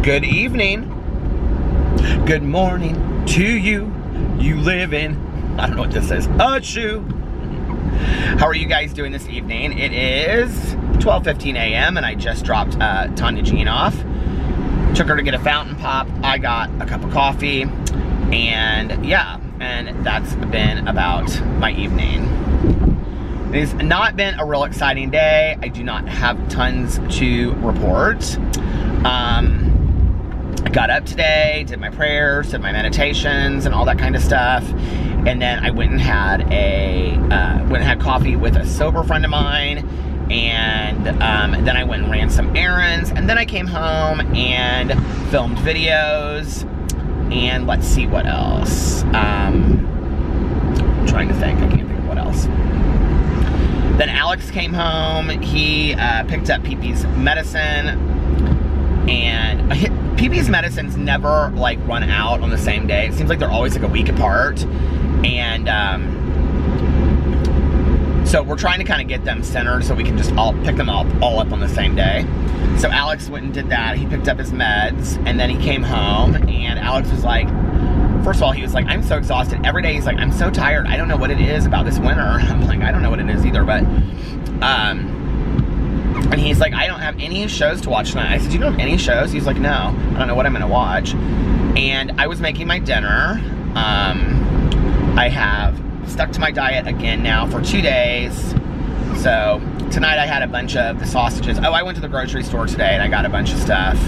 Good evening. Good morning to you. You live in, I don't know what this is, a shoe. How are you guys doing this evening? It is 12:15 a.m. and I just dropped Tanya Jean off. Took her to get a fountain pop. I got a cup of coffee. And yeah, and that's been about my evening. It has not been a real exciting day. I do not have tons to report. I got up today, did my prayers, did my meditations, and all that kind of stuff. And then I went and had coffee with a sober friend of mine. And then I went and ran some errands. And then I came home and filmed videos. And let's see what else. I'm trying to think. I can't think of what else. Then Alex came home. He picked up Pee-Pee's medicine. And Pee-Pee's medicines never like run out on the same day. It seems like they're always like a week apart. And so we're trying to kind of get them centered so we can just all pick them all up on the same day. So Alex went and did that. He picked up his meds, and then he came home, and Alex was like, first of all, he was like, I'm so exhausted. Every day he's like, I'm so tired. I don't know what it is about this winter. I'm like, I don't know what it is either, but, and he's like, I don't have any shows to watch tonight. I said, you don't have any shows? He's like, no, I don't know what I'm gonna watch. And I was making my dinner. I have stuck to my diet again now for 2 days. So tonight I had a bunch of the sausages. Oh, I went to the grocery store today and I got a bunch of stuff.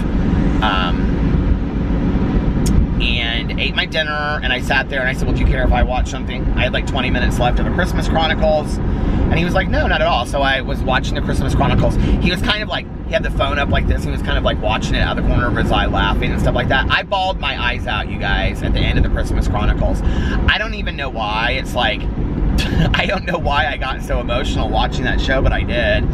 And ate my dinner, and I sat there and I said, well, do you care if I watch something? I had like 20 minutes left of the Christmas Chronicles. And he was like, no, not at all. So I was watching the Christmas Chronicles. He was kind of like, he had the phone up like this. He was kind of like watching it out of the corner of his eye, laughing and stuff like that. I bawled my eyes out, you guys, at the end of the Christmas Chronicles. I don't even know why. It's like, I don't know why I got so emotional watching that show, but I did.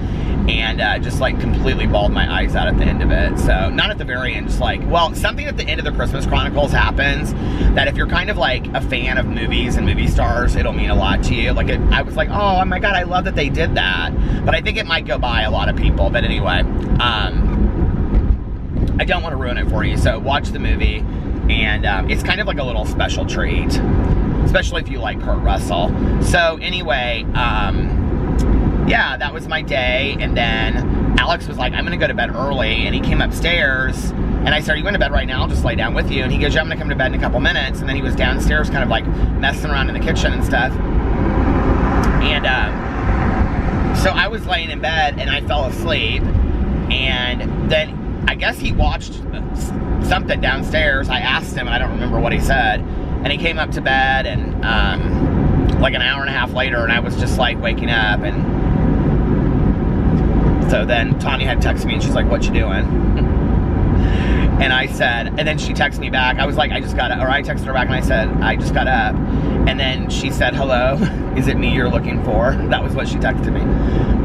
And just like completely bawled my eyes out at the end of it. So not at the very end, just like, well, something at the end of the Christmas Chronicles happens that if you're kind of like a fan of movies and movie stars, it'll mean a lot to you. Like I was like, oh my God, I love that they did that. But I think it might go by a lot of people. But anyway, I don't want to ruin it for you. So watch the movie, and it's kind of like a little special treat, especially if you like Kurt Russell. So anyway, yeah, that was my day. And then Alex was like, I'm gonna go to bed early, and he came upstairs, and I said, are you going to bed right now? I'll just lay down with you. And he goes, yeah, I'm gonna come to bed in a couple minutes. And then he was downstairs kind of like messing around in the kitchen and stuff. And so I was laying in bed and I fell asleep, and then I guess he watched something downstairs. I asked him and I don't remember what he said, and he came up to bed, and like an hour and a half later, and I was just like waking up. And so then Tanya had texted me and she's like, what you doing? And I said, and then she texted me back. I was like, I just got up, or I texted her back and I said, I just got up. And then she said, hello, is it me you're looking for? That was what she texted me.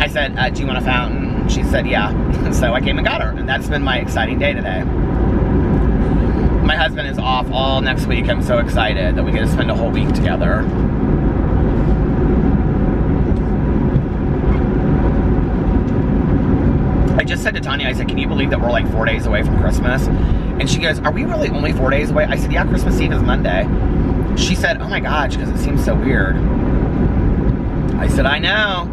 I said, do you want a fountain? She said, yeah. So I came and got her, and that's been my exciting day today. My husband is off all next week. I'm so excited that we get to spend a whole week together. I just said to Tanya, I said, can you believe that we're like 4 days away from Christmas? And she goes, are we really only 4 days away? I said, yeah, Christmas Eve is Monday. She said, oh my gosh, because it seems so weird. I said, I know.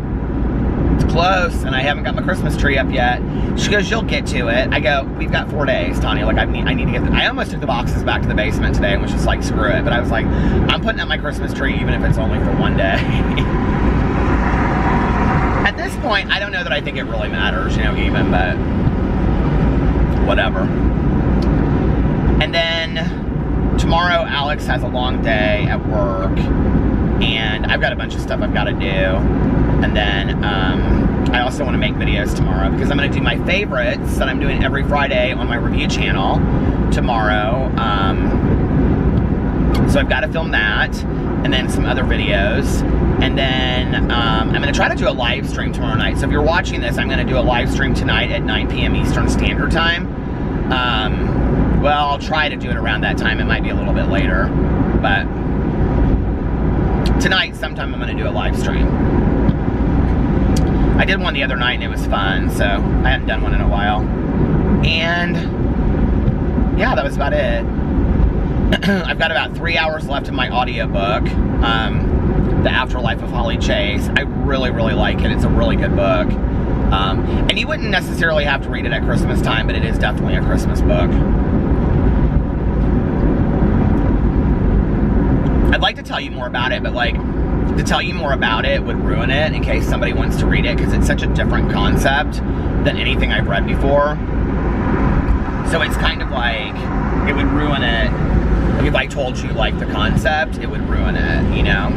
It's close, and I haven't got my Christmas tree up yet. She goes, you'll get to it. I go, we've got 4 days, Tanya. Like, I need to get I almost took the boxes back to the basement today and was just like, screw it. But I was like, I'm putting up my Christmas tree even if it's only for 1 day. At this point, I don't know that I think it really matters, you know, even, but whatever. And then tomorrow, Alex has a long day at work, and I've got a bunch of stuff I've got to do. And then I also want to make videos tomorrow because I'm going to do my favorites that I'm doing every Friday on my review channel tomorrow. So I've got to film that, and then some other videos. And then I'm going to try to do a live stream tomorrow night. So if you're watching this, I'm going to do a live stream tonight at 9 p.m. Eastern Standard Time. Well, I'll try to do it around that time. It might be a little bit later. But tonight, sometime I'm going to do a live stream. I did one the other night and it was fun, so I hadn't done one in a while. And yeah, that was about it. I've got about 3 hours left in my audiobook, The Afterlife of Holly Chase. I really, really like it. It's a really good book. And you wouldn't necessarily have to read it at Christmas time, but it is definitely a Christmas book. I'd like to tell you more about it, but like, to tell you more about it would ruin it in case somebody wants to read it, because it's such a different concept than anything I've read before. So it's kind of like, it would ruin it. Like if I told you like the concept, it would ruin it, you know?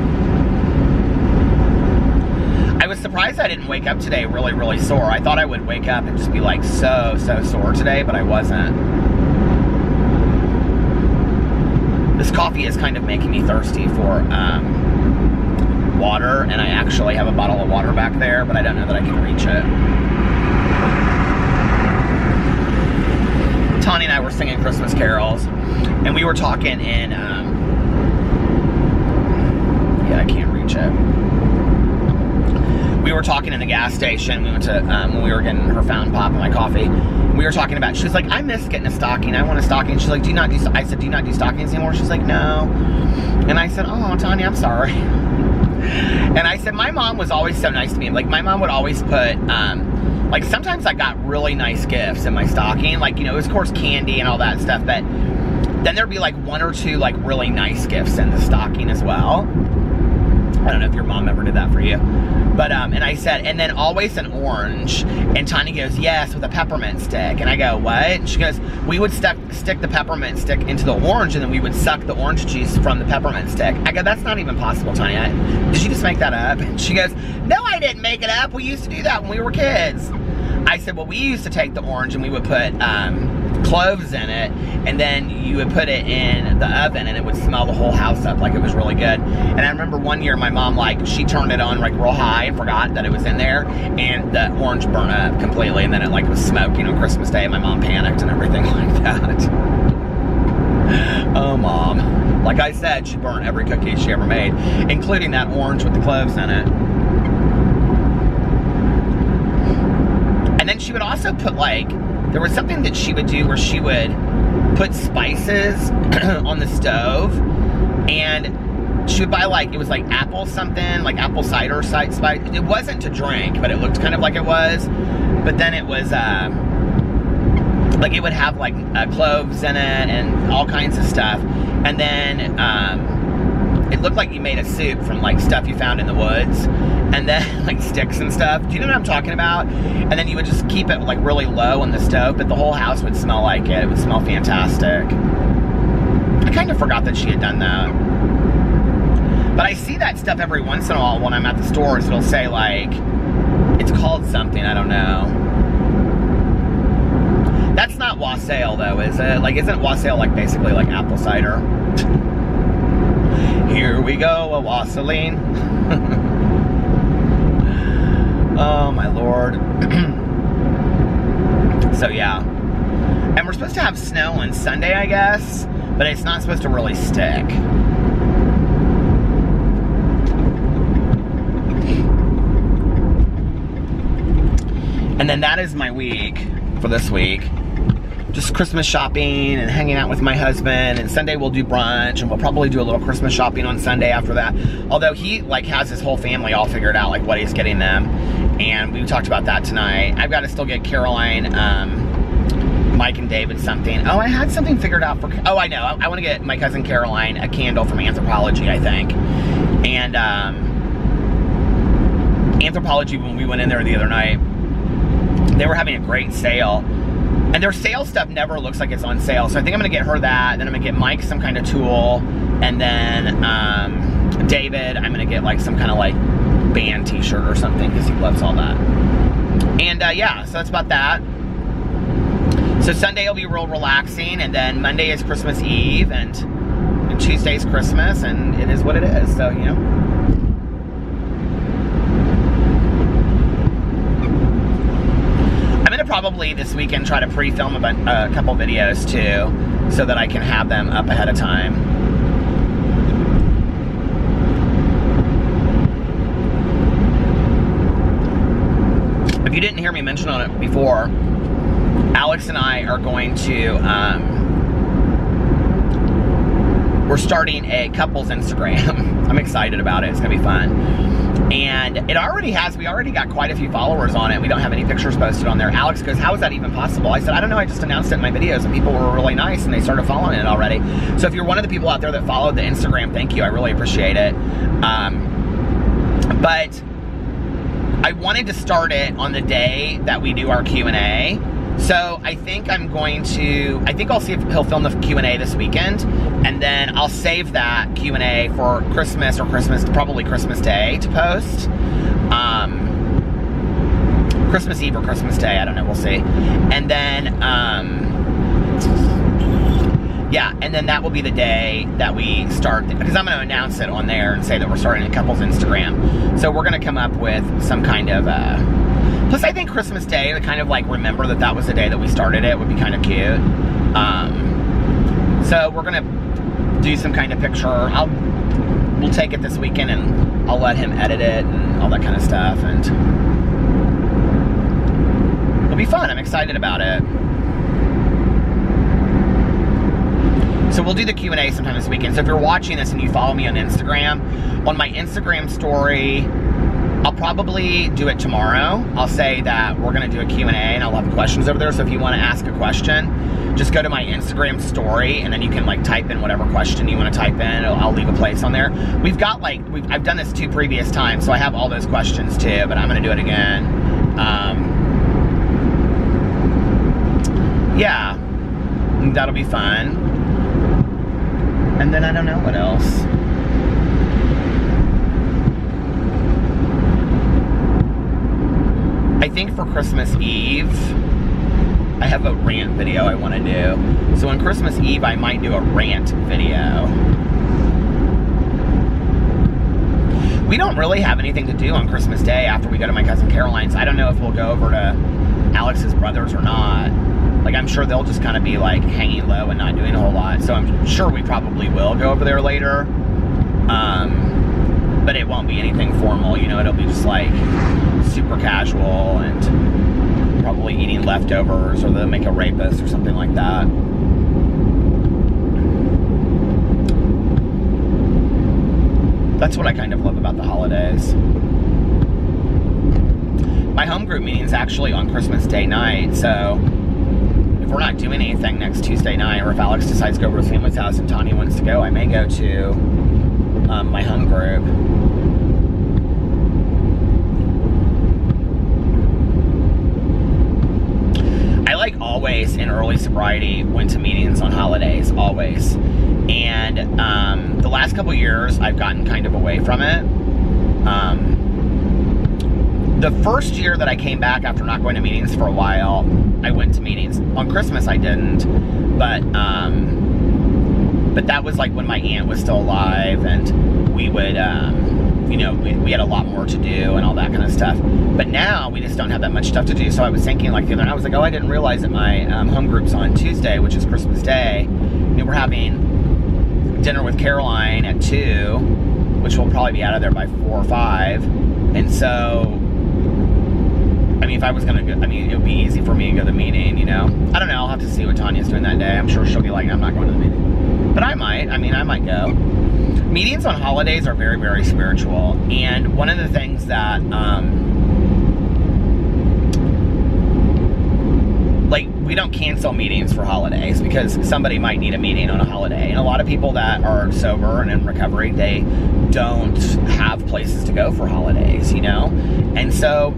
I was surprised I didn't wake up today really, really sore. I thought I would wake up and just be like so sore today, but I wasn't. This coffee is kind of making me thirsty for water, and I actually have a bottle of water back there, but I don't know that I can reach it. Tawny and I were singing Christmas carols, and we were talking in, yeah, I can't reach it. We were talking in the gas station. We went to, when we were getting her fountain pop and my coffee, we were talking about, she was like, I miss getting a stocking. I want a stocking. She's like, I said, do you not do stockings anymore? She's like, no. And I said, oh, Tanya, I'm sorry. And I said, my mom was always so nice to me. Like, my mom would always put, like, sometimes I got really nice gifts in my stocking. Like, you know, it was, of course, candy and all that stuff. But then there'd be, like, 1 or 2, like, really nice gifts in the stocking as well. I don't know if your mom ever did that for you. But, and I said, and then always an orange. And Tanya goes, yes, with a peppermint stick. And I go, what? And she goes, we would stick the peppermint stick into the orange, and then we would suck the orange juice from the peppermint stick. I go, that's not even possible, Tanya. Did you just make that up? And she goes, no, I didn't make it up. We used to do that when we were kids. I said, well, we used to take the orange and we would put cloves in it, and then you would put it in the oven and it would smell the whole house up like it was really good. And I remember one year my mom, like, she turned it on like real high and forgot that it was in there, and the orange burned up completely, and then it like was smoking on Christmas Day, and my mom panicked and everything like that. Oh, Mom. Like I said, she burnt every cookie she ever made, including that orange with the cloves in it. And then she would also put, like, there was something that she would do where she would put spices on the stove, and she would buy, like, it was like apple something, like apple cider spice. It wasn't to drink, but it looked kind of like it was. But then it was, like, it would have, like, cloves in it and all kinds of stuff. And then, it looked like you made a soup from, like, stuff you found in the woods, and then, like, sticks and stuff. Do you know what I'm talking about? And then you would just keep it, like, really low on the stove, but the whole house would smell like it. It would smell fantastic. I kind of forgot that she had done that. But I see that stuff every once in a while when I'm at the stores. It'll say, like, it's called something, I don't know. That's not wassail, though, is it? Like, isn't wassail, like, basically, like, apple cider? Here we go, a wassailing. Oh, my Lord. So, yeah. And we're supposed to have snow on Sunday, I guess, but it's not supposed to really stick. And then that is my week for this week. Just Christmas shopping and hanging out with my husband, and Sunday we'll do brunch, and we'll probably do a little Christmas shopping on Sunday after that. Although he, like, has his whole family all figured out, like, what he's getting them, and we talked about that tonight. I've got to still get Caroline, Mike and David something. Oh, I had something figured out for, oh, I know. I want to get my cousin Caroline a candle from Anthropologie, I think. And Anthropologie, when we went in there the other night, they were having a great sale. And their sale stuff never looks like it's on sale. So I think I'm going to get her that. Then I'm going to get Mike some kind of tool. And then David, I'm going to get, like, some kind of, like, band t-shirt or something, because he loves all that. And yeah, so that's about that. So Sunday will be real relaxing. And then Monday is Christmas Eve. And Tuesday's Christmas. And it is what it is. So, you know. Probably this weekend try to pre-film a couple videos too, so that I can have them up ahead of time. If you didn't hear me mention on it before, Alex and I are going to we're starting a couples Instagram. I'm excited about it. It's gonna be fun. And we already got quite a few followers on it. We don't have any pictures posted on there. Alex goes, how is that even possible? I said, I don't know, I just announced it in my videos and people were really nice and they started following it already. So if you're one of the people out there that followed the Instagram, thank you, I really appreciate it. But I wanted to start it on the day that we do our Q&A. So I think I'll see if he'll film the Q&A this weekend, and then I'll save that Q&A for Christmas, probably Christmas Day to post. Christmas Eve or Christmas Day, I don't know, we'll see. And then, and then that will be the day that we start, because I'm going to announce it on there and say that we're starting a couple's Instagram. So we're going to come up with some kind of, plus I think Christmas Day, to kind of like remember that was the day that we started it, would be kind of cute. So we're going to do some kind of picture. We'll take it this weekend and I'll let him edit it and all that kind of stuff, and it'll be fun. I'm excited about it. So we'll do the Q&A sometime this weekend. So if you're watching this and you follow me on Instagram, on my Instagram story, I'll probably do it tomorrow. I'll say that we're gonna do a Q&A and I'll have questions over there. So if you wanna ask a question, just go to my Instagram story and then you can like type in whatever question you wanna type in. I'll leave a place on there. I've done this 2 previous times, so I have all those questions too, but I'm gonna do it again. Yeah, that'll be fun. And then I don't know what else. I think for Christmas Eve, I have a rant video I want to do. So on Christmas Eve, I might do a rant video. We don't really have anything to do on Christmas Day after we go to my cousin Caroline's. I don't know if we'll go over to Alex's brothers or not. Like, I'm sure they'll just kind of be like hanging low and not doing a whole lot. So I'm sure we probably will go over there later. But it won't be anything formal, you know, it'll be just like super casual and probably eating leftovers, or they'll make a rapist or something like that. That's what I kind of love about the holidays. My home group meeting is actually on Christmas Day night, so if we're not doing anything next Tuesday night, or if Alex decides to go over to his family's house and Tanya wants to go, I may go to my home group. I like always in early sobriety went to meetings on holidays, always. And the last couple years I've gotten kind of away from it. The first year that I came back after not going to meetings for a while, I went to meetings. On Christmas I didn't, but that was like when my aunt was still alive, and we would, you know, we had a lot more to do and all that kind of stuff. But now we just don't have that much stuff to do. So I was thinking like the other night, I was like, oh, I didn't realize that my home group's on Tuesday, which is Christmas Day. And we're having dinner with Caroline at 2, which will probably be out of there by 4 or 5. And so, I mean, if I was gonna go, I mean, it would be easy for me to go to the meeting, you know? I don't know, I'll have to see what Tanya's doing that day. I'm sure she'll be like, I'm not going to the meeting. But I might go. Meetings on holidays are very, very spiritual. And one of the things that, like, we don't cancel meetings for holidays because somebody might need a meeting on a holiday. And a lot of people that are sober and in recovery, they don't have places to go for holidays, you know? And so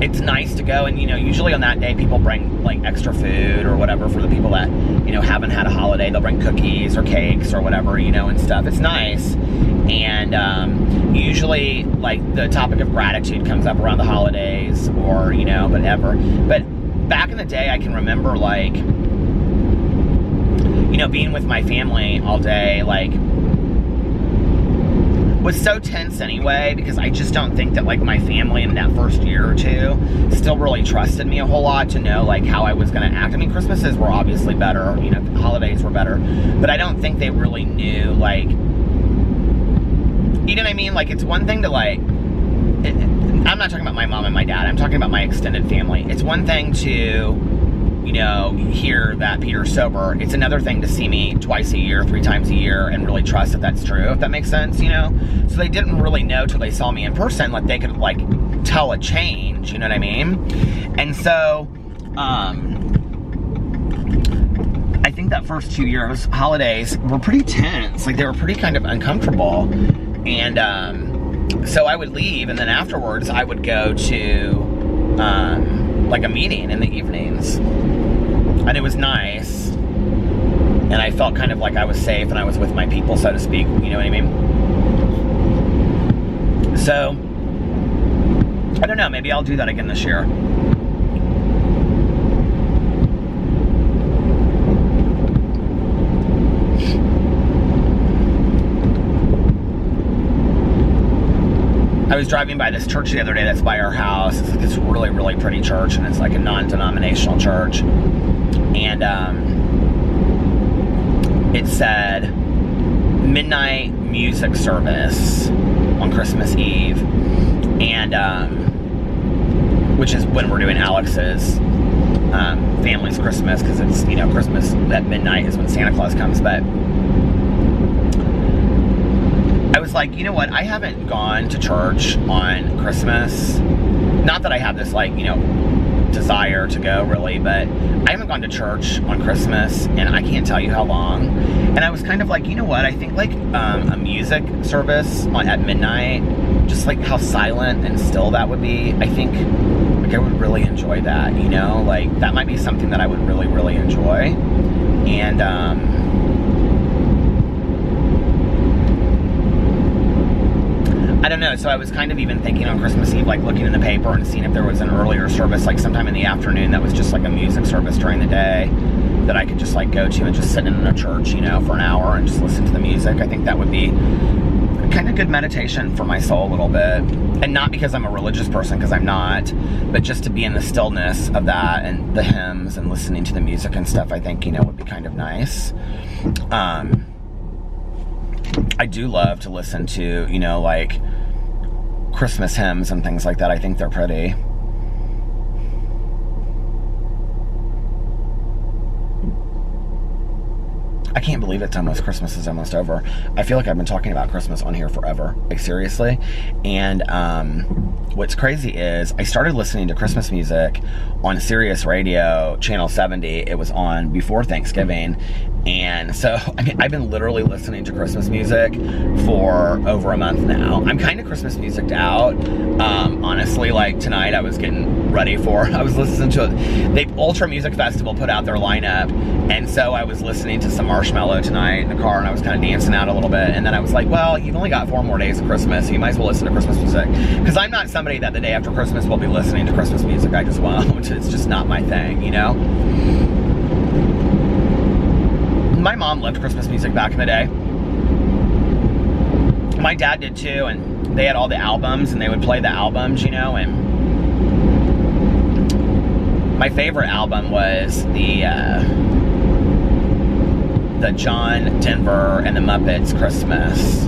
it's nice to go, and you know, usually on that day people bring like extra food or whatever for the people that, you know, haven't had a holiday. They'll bring cookies or cakes or whatever, you know, and stuff. It's nice. And usually like the topic of gratitude comes up around the holidays, or, you know, whatever. But back in the day, I can remember like, you know, being with my family all day, like, was so tense anyway, because I just don't think that like my family in that first year or 2 still really trusted me a whole lot to know like how I was going to act. I mean, Christmases were obviously better, you know, holidays were better, but I don't think they really knew, like, you know what I mean? Like, it's one thing to like, I'm not talking about my mom and my dad, I'm talking about my extended family. It's one thing to you know, hear that Peter's sober. It's another thing to see me twice a year, 3 times a year, and really trust that that's true, if that makes sense, you know? So they didn't really know till they saw me in person, like, they could, like, tell a change, you know what I mean? And so, I think that first 2 years, holidays were pretty tense. Like, they were pretty kind of uncomfortable. And, so I would leave, and then afterwards, I would go to, like a meeting in the evenings, and it was nice, and I felt kind of like I was safe and I was with my people, so to speak, you know what I mean? So, I don't know, maybe I'll do that again this year. I was driving by this church the other day that's by our house. It's like this really, really pretty church, and it's like a non-denominational church. And it said midnight music service on Christmas Eve, and which is when we're doing Alex's family's Christmas, because it's, you know, Christmas at midnight is when Santa Claus comes. But I was like, you know what, I haven't gone to church on Christmas. Not that I have this, like, you know, desire to go, really, but I haven't gone to church on Christmas, and I can't tell you how long. And I was kind of like, you know what, I think, like, a music service at midnight, just, like, how silent and still that would be, I think, like, I would really enjoy that, you know? Like, that might be something that I would really, really enjoy. And, I don't know, so I was kind of even thinking on Christmas Eve, like, looking in the paper and seeing if there was an earlier service, like, sometime in the afternoon that was just, like, a music service during the day that I could just, like, go to and just sit in a church, you know, for an hour and just listen to the music. I think that would be kind of good meditation for my soul a little bit. And not because I'm a religious person, because I'm not, but just to be in the stillness of that and the hymns and listening to the music and stuff, I think, you know, would be kind of nice. I do love to listen to, you know, like, Christmas hymns and things like that. I think they're pretty. I can't believe it's almost, Christmas is almost over. I feel like I've been talking about Christmas on here forever, like, seriously. And what's crazy is I started listening to Christmas music on Sirius Radio, Channel 70. It was on before Thanksgiving. And so, I mean, I've been literally listening to Christmas music for over a month now. I'm kind of Christmas music'd out. Honestly, like, tonight I was getting ready for, I was listening to the Ultra Music Festival put out their lineup. And so I was listening to some Marshmello tonight in the car, and I was kind of dancing out a little bit. And then I was like, well, you've only got 4 more days of Christmas, so you might as well listen to Christmas music. Because I'm not somebody that the day after Christmas will be listening to Christmas music. I just won't. It's just not my thing, you know? My mom loved Christmas music back in the day. My dad did too, and they had all the albums, and they would play the albums, you know, and my favorite album was the John Denver and the Muppets Christmas.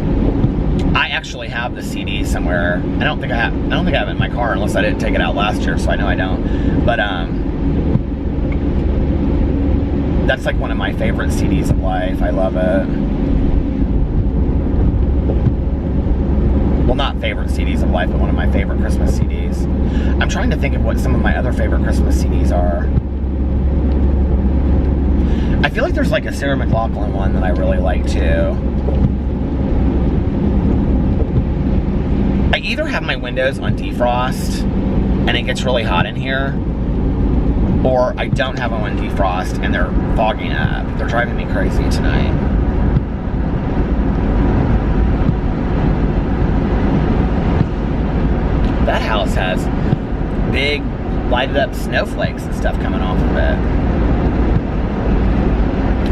I actually have the CD somewhere. I don't think I have it in my car, unless I didn't take it out last year, so I know I don't. But that's like one of my favorite CDs of life. I love it. Well, not favorite CDs of life, but one of my favorite Christmas CDs. I'm trying to think of what some of my other favorite Christmas CDs are. I feel like there's like a Sarah McLachlan one that I really like too. I either have my windows on defrost and it gets really hot in here, or I don't have them on defrost and they're fogging up. They're driving me crazy tonight. That house has big lighted up snowflakes and stuff coming off of it.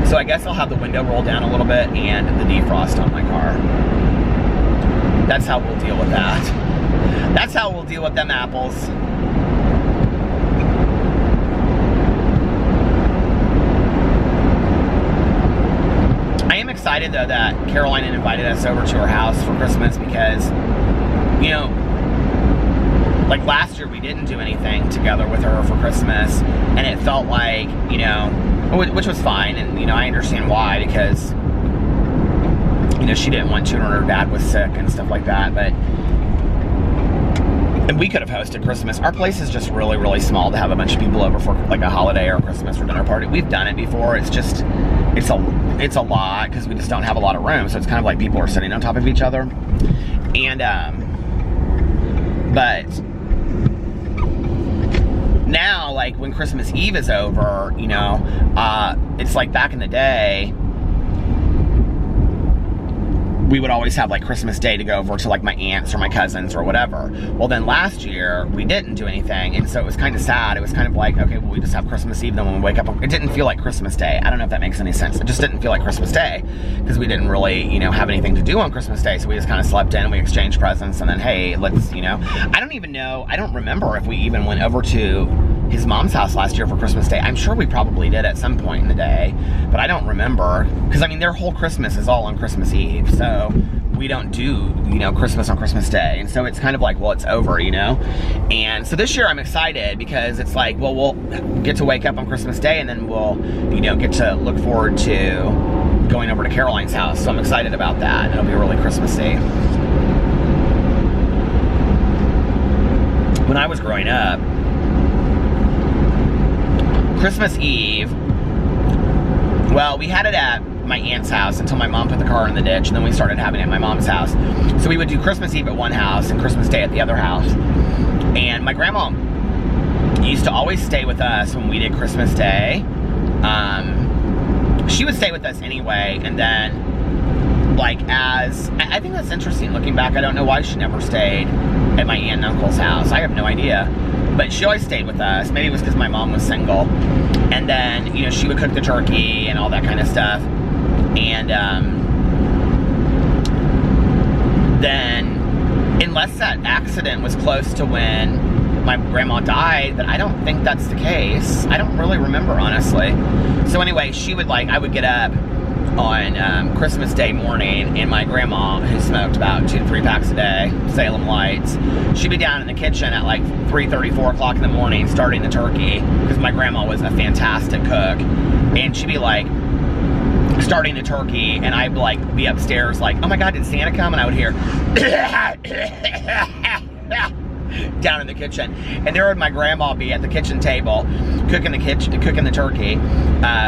So I guess I'll have the window rolled down a little bit and the defrost on my car. That's how we'll deal with that. That's how we'll deal with them apples. I am excited though that Caroline invited us over to her house for Christmas because, you know, like last year we didn't do anything together with her for Christmas, and it felt like, you know, which was fine, and, you know, I understand why, because, you know, she didn't want to, and her dad was sick and stuff like that, but, and we could have hosted Christmas. Our place is just really, really small to have a bunch of people over for like a holiday or Christmas or dinner party. We've done it before. It's just, it's a lot, because we just don't have a lot of room, so it's kind of like people are sitting on top of each other, and, but now, like, when Christmas Eve is over, you know, it's like back in the day, we would always have like Christmas Day to go over to like my aunts or my cousins or whatever. Well, then last year we didn't do anything, and so it was kind of sad. It was kind of like, okay, well, we just have Christmas Eve, then when we wake up, it didn't feel like Christmas Day. I don't know if that makes any sense. It just didn't feel like Christmas Day, because we didn't really, you know, have anything to do on Christmas Day, so we just kind of slept in and we exchanged presents, and then, hey, let's, you know, I don't remember if we even went over to his mom's house last year for Christmas Day. I'm sure we probably did at some point in the day, but I don't remember, because I mean, their whole Christmas is all on Christmas Eve, so we don't do, you know, Christmas on Christmas Day, and so it's kind of like, well, it's over, you know. And so this year I'm excited, because it's like, well, we'll get to wake up on Christmas Day, and then we'll, you know, get to look forward to going over to Caroline's house. So I'm excited about that. It'll be really Christmassy. When I was growing up, Christmas Eve, well, we had it at my aunt's house until my mom put the car in the ditch, and then we started having it at my mom's house. So we would do Christmas Eve at one house and Christmas Day at the other house. And my grandma used to always stay with us when we did Christmas Day. She would stay with us anyway, and then, like, I think that's interesting looking back. I don't know why she never stayed at my aunt and uncle's house. I have no idea. But she always stayed with us. Maybe it was because my mom was single. And then, you know, she would cook the turkey and all that kind of stuff. And then, unless that accident was close to when my grandma died, but I don't think that's the case. I don't really remember, honestly. So anyway, she would, like, I would get up on Christmas Day morning, and my grandma, who smoked about 2 to 3 packs a day, Salem Lights, she'd be down in the kitchen at like 3:30, 4 o'clock in the morning starting the turkey, because my grandma was a fantastic cook, and she'd be like starting the turkey, and I'd like be upstairs like, oh my God, did Santa come? And I would hear down in the kitchen, and there would my grandma be at the kitchen table cooking the turkey,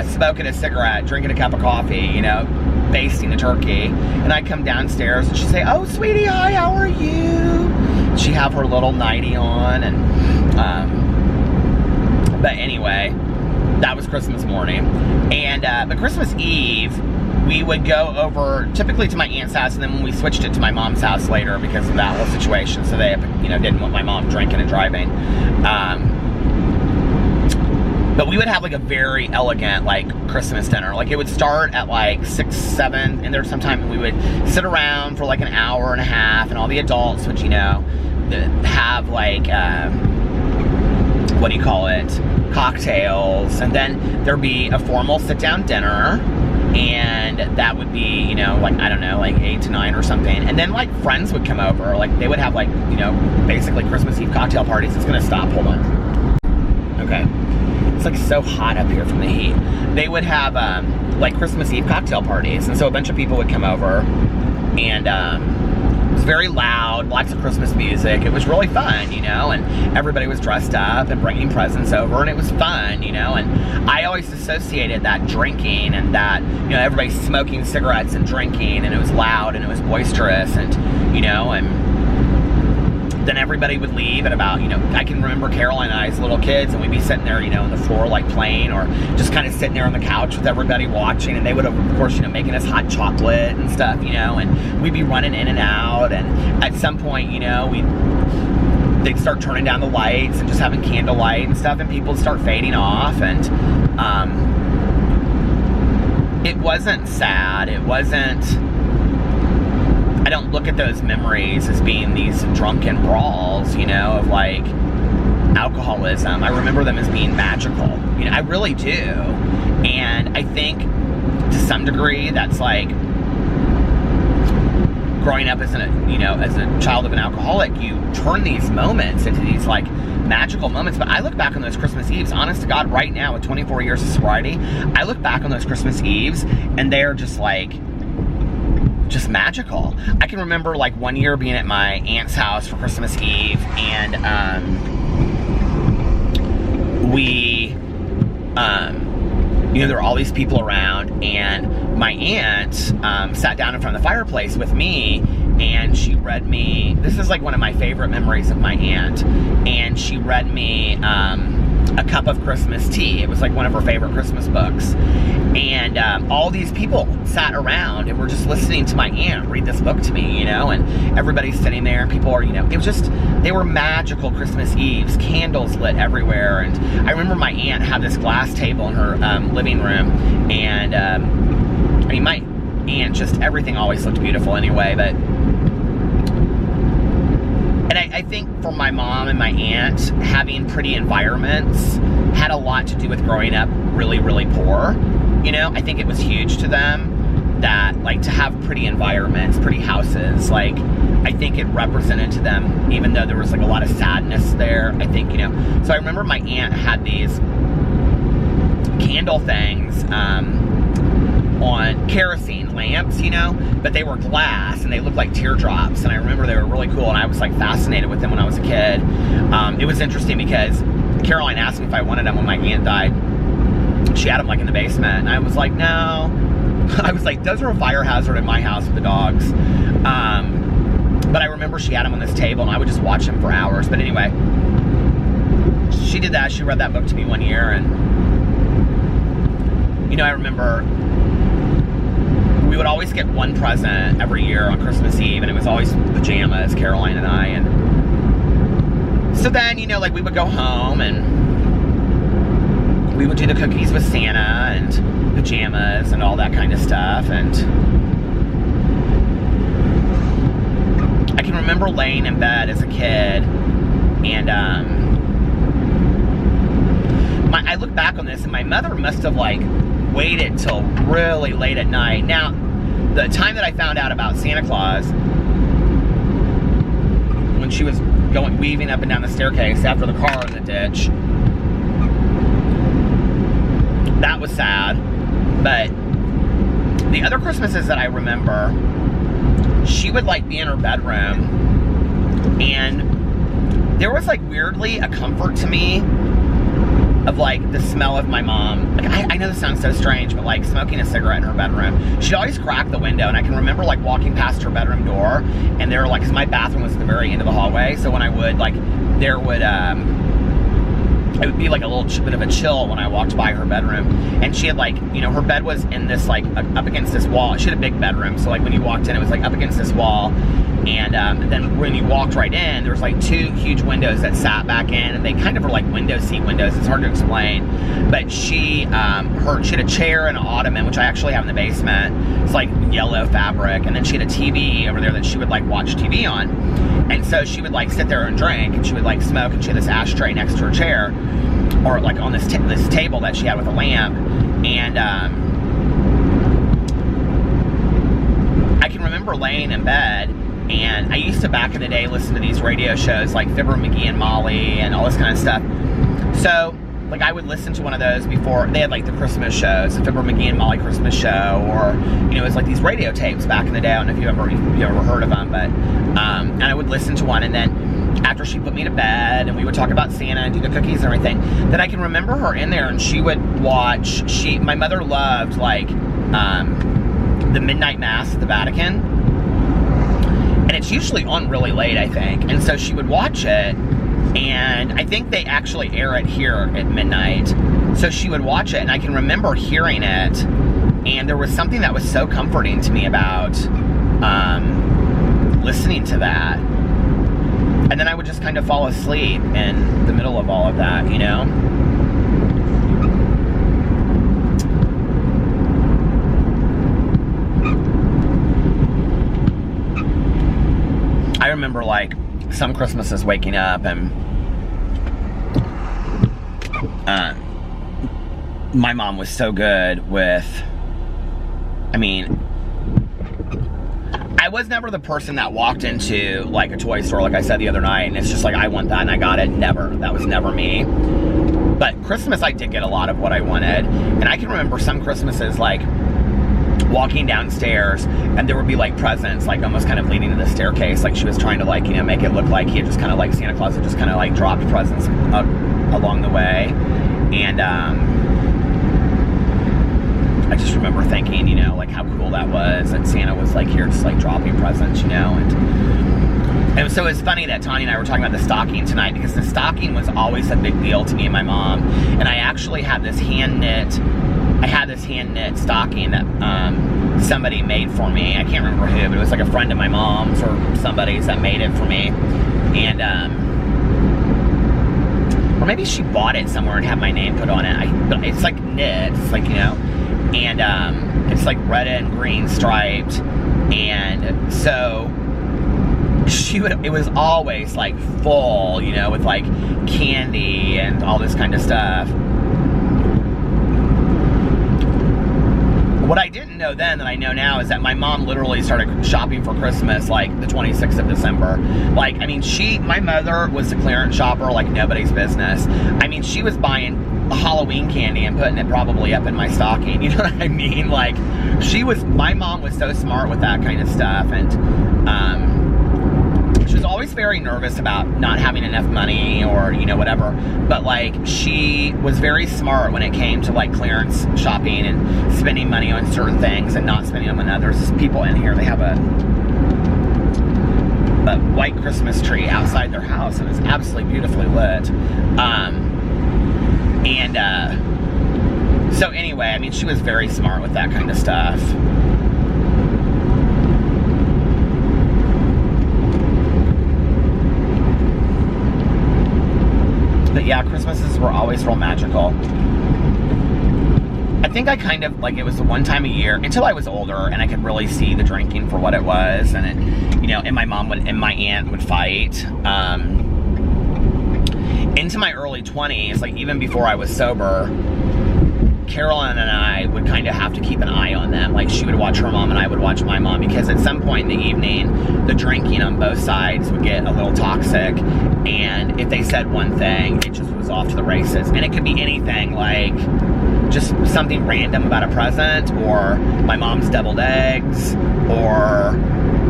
smoking a cigarette, drinking a cup of coffee, you know, basting the turkey. And I'd come downstairs and she'd say, oh sweetie, hi, how are you? She'd have her little nightie on, and but anyway, that was Christmas morning. And but Christmas Eve, we would go over typically to my aunt's house, and then when we switched it to my mom's house later because of that whole situation, so they, you know, didn't want my mom drinking and driving. But we would have like a very elegant like Christmas dinner. Like it would start at like 6, 7, and there's sometimes we would sit around for like an hour and a half, and all the adults would, you know, have like what do you call it, cocktails, and then there'd be a formal sit-down dinner, and that would be, you know, like, I don't know, like 8 to 9 or something, and then like friends would come over, like they would have like, you know, basically Christmas Eve cocktail parties. It's gonna stop, hold on. Okay, it's like so hot up here from the heat. They would have like Christmas Eve cocktail parties, and so a bunch of people would come over, and it was very loud, lots of Christmas music. It was really fun, you know, and everybody was dressed up and bringing presents over, and it was fun, you know. And I always associated that drinking and that, you know, everybody smoking cigarettes and drinking, and it was loud and it was boisterous, and, you know, and then everybody would leave at about, you know, I can remember Caroline and I as little kids, and we'd be sitting there, you know, on the floor like playing, or just kind of sitting there on the couch with everybody watching, and they would, of course, you know, making us hot chocolate and stuff, you know, and we'd be running in and out, and at some point, you know, they'd start turning down the lights and just having candlelight and stuff, and people would start fading off, and it wasn't sad, it wasn't, I don't look at those memories as being these drunken brawls, you know, of like alcoholism. I remember them as being magical. You know, I really do. And I think to some degree that's like growing up as a child of an alcoholic, you turn these moments into these like magical moments. But I look back on those Christmas Eves, honest to God, right now with 24 years of sobriety, I look back on those Christmas Eves and they're just magical. I can remember like one year being at my aunt's house for Christmas Eve, and there were all these people around, and my aunt sat down in front of the fireplace with me, and she read me, this is like one of my favorite memories of my aunt, and she read me A Cup of Christmas Tea. It was like one of her favorite Christmas books. And all these people sat around and were just listening to my aunt read this book to me, and everybody's sitting there, and people are, it was just, they were magical Christmas Eves, candles lit everywhere. And I remember my aunt had this glass table in her living room, and my aunt, just everything always looked beautiful anyway, but and I think for my mom and my aunt, having pretty environments had a lot to do with growing up really, really poor. I think it was huge to them that, like, to have pretty environments, pretty houses, like, I think it represented to them, even though there was, like, a lot of sadness there, I think, So I remember my aunt had these candle things, on kerosene lamps, but they were glass and they looked like teardrops, and I remember they were really cool, and I was like fascinated with them when I was a kid. It was interesting because Caroline asked me if I wanted them when my aunt died. She had them like in the basement, and I was like, no. I was like, those are a fire hazard in my house with the dogs. But I remember she had them on this table, and I would just watch them for hours. But anyway, she did that. She read that book to me one year, and I remember we would always get one present every year on Christmas Eve, and it was always pajamas, Caroline and I. And so then, like, we would go home and we would do the cookies with Santa and pajamas and all that kind of stuff. And I can remember laying in bed as a kid, and I look back on this, and my mother must have like waited till really late at night. Now, the time that I found out about Santa Claus, when she was weaving up and down the staircase after the car in the ditch, that was sad. But the other Christmases that I remember, she would like be in her bedroom, and there was like weirdly a comfort to me of like the smell of my mom. Like, I know this sounds so strange, but like smoking a cigarette in her bedroom. She'd always crack the window, and I can remember like walking past her bedroom door, and there were like, cause my bathroom was at the very end of the hallway, so when I would like, there would it would be like a little bit of a chill when I walked by her bedroom. And she had like, her bed was in this like up against this wall. She had a big bedroom, so like when you walked in, it was like up against this wall. And then when you walked right in, there was like two huge windows that sat back in, and they kind of were like window seat windows. It's hard to explain, but she had a chair and an ottoman, which I actually have in the basement. It's like yellow fabric, and then she had a TV over there that she would like watch TV on. And so she would like sit there and drink, and she would like smoke, and she had this ashtray next to her chair, or like on this table that she had with a lamp. And I can remember laying in bed. And I used to, back in the day, listen to these radio shows like Fibber, McGee, and Molly and all this kind of stuff. So, like, I would listen to one of those before. They had, like, the Christmas shows, the Fibber, McGee, and Molly Christmas show, or, it was like these radio tapes back in the day. I don't know if you've ever heard of them, but, and I would listen to one, and then after she put me to bed, and we would talk about Santa and do the cookies and everything, then I can remember her in there, and she would watch, my mother loved, like, the Midnight Mass at the Vatican. And it's usually on really late, I think. And so she would watch it, and I think they actually air it here at midnight. So she would watch it, and I can remember hearing it, and there was something that was so comforting to me about listening to that. And then I would just kind of fall asleep in the middle of all of that, I remember like some Christmases waking up, and my mom was so good with, I was never the person that walked into like a toy store, like I said the other night, and it's just like, I want that and I got it. Never. That was never me. But Christmas, I did get a lot of what I wanted. And I can remember some Christmases, like, walking downstairs, and there would be, like, presents, like, almost kind of leading to the staircase. Like, she was trying to, like, you know, make it look like he had just kind of, like, Santa Claus had just kind of, like, dropped presents up along the way. And, I just remember thinking, you know, like, how cool that was, that Santa was, like, here just, like, dropping presents, you know, and so it's funny that Tanya and I were talking about the stocking tonight, because the stocking was always a big deal to me and my mom. And I actually had this hand-knit stocking that somebody made for me. I can't remember who, but it was like a friend of my mom's or somebody's that made it for me. And, or maybe she bought it somewhere and had my name put on it. But it's like knit, it's like, you know, and it's like red and green striped. And so it was always like full, you know, with like candy and all this kind of stuff. What I didn't know then that I know now is that my mom literally started shopping for Christmas like the 26th of December. Like, I mean, my mother was a clearance shopper like nobody's business. I mean, she was buying Halloween candy and putting it probably up in my stocking, you know what I mean? Like, my mom was so smart with that kind of stuff. And, she was always very nervous about not having enough money or, you know, whatever. But, like, she was very smart when it came to, like, clearance shopping and spending money on certain things and not spending them on others. There's people in here, they have a white Christmas tree outside their house, and it's absolutely beautifully lit. So anyway, I mean, she was very smart with that kind of stuff. But yeah, Christmases were always real magical. I think I kind of, like, it was the one time a year, until I was older, and I could really see the drinking for what it was, and it, you know, and my aunt would fight. Into my early 20s, like, even before I was sober, Carolyn and I would kind of have to keep an eye on them. Like, she would watch her mom and I would watch my mom, because at some point in the evening, the drinking on both sides would get a little toxic, and if they said one thing, it just was off to the races. And it could be anything, like just something random about a present, or my mom's deviled eggs, or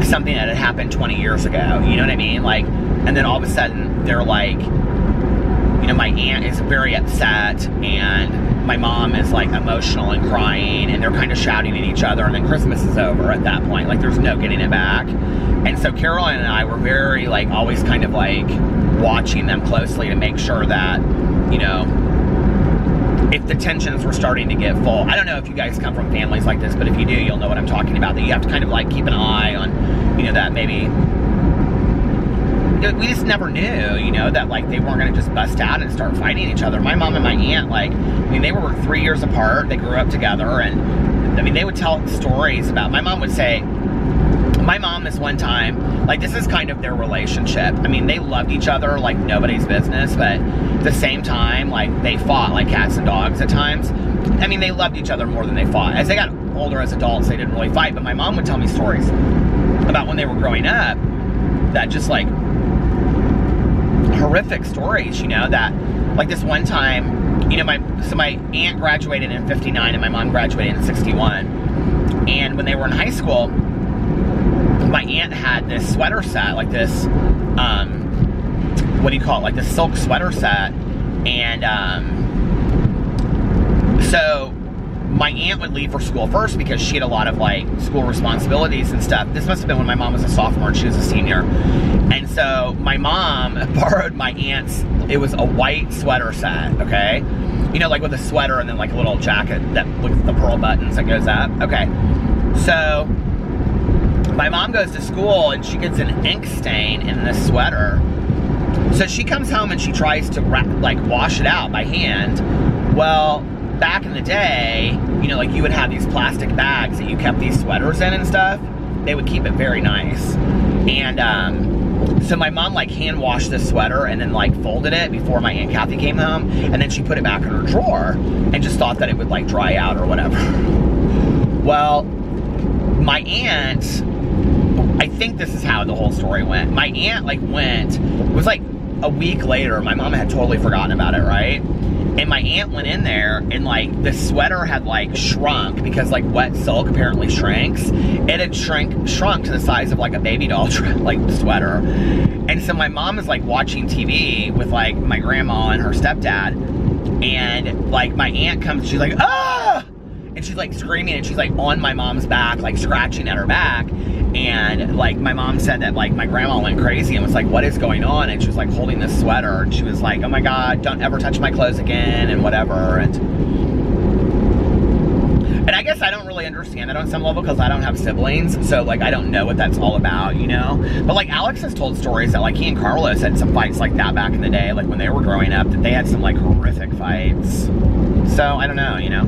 something that had happened 20 years ago, you know what I mean? Like, and then all of a sudden, they're like, you know, my aunt is very upset, and my mom is like emotional and crying, and they're kind of shouting at each other, and then Christmas is over at that point. Like, there's no getting it back. And so Caroline and I were very, like, always kind of like watching them closely to make sure that, you know, if the tensions were starting to get full. I don't know if you guys come from families like this, but if you do, you'll know what I'm talking about, that you have to kind of like keep an eye on, you know, that maybe we just never knew, you know, that like they weren't going to just bust out and start fighting each other. My mom and my aunt, like, I mean, they were 3 years apart. They grew up together, and I mean, they would tell stories about, my mom would say, my mom this one time, like, this is kind of their relationship. I mean, they loved each other like nobody's business, but at the same time, like, they fought like cats and dogs at times. I mean, they loved each other more than they fought. As they got older as adults, they didn't really fight, but my mom would tell me stories about when they were growing up that just, like, horrific stories, you know, that, like, this one time, you know, my aunt graduated in 59 and my mom graduated in 61, and when they were in high school, my aunt had this sweater set, like this, what do you call it, like this silk sweater set, and so my aunt would leave for school first because she had a lot of, like, school responsibilities and stuff. This must have been when my mom was a sophomore and she was a senior. And so my mom borrowed my aunt's, it was a white sweater set, okay? You know, like with a sweater and then like a little jacket that with the pearl buttons that goes up. Okay. So my mom goes to school and she gets an ink stain in this sweater. So she comes home and she tries to wash it out by hand. Well, back in the day, you know, like, you would have these plastic bags that you kept these sweaters in and stuff. They would keep it very nice. And so my mom, like, hand washed this sweater and then, like, folded it before my Aunt Kathy came home, and then she put it back in her drawer and just thought that it would, like, dry out or whatever. Well, my aunt, think this is how the whole story went. My aunt, like, it was like a week later. My mom had totally forgotten about it, right? And my aunt went in there, and, like, the sweater had, like, shrunk because, like, wet silk apparently shrinks. It had shrunk to the size of, like, a baby doll, like, sweater. And so my mom is, like, watching TV with, like, my grandma and her stepdad. And, like, my aunt comes, she's like, ah! And she's, like, screaming, and she's, like, on my mom's back, like, scratching at her back. And, like, my mom said that, like, my grandma went crazy and was like, what is going on? And she was, like, holding this sweater. And she was like, oh, my God, don't ever touch my clothes again and whatever. And I guess I don't really understand it on some level because I don't have siblings. So, like, I don't know what that's all about, you know? But, like, Alex has told stories that, like, he and Carlos had some fights like that back in the day, like, when they were growing up, that they had some, like, horrific fights. So, I don't know, you know?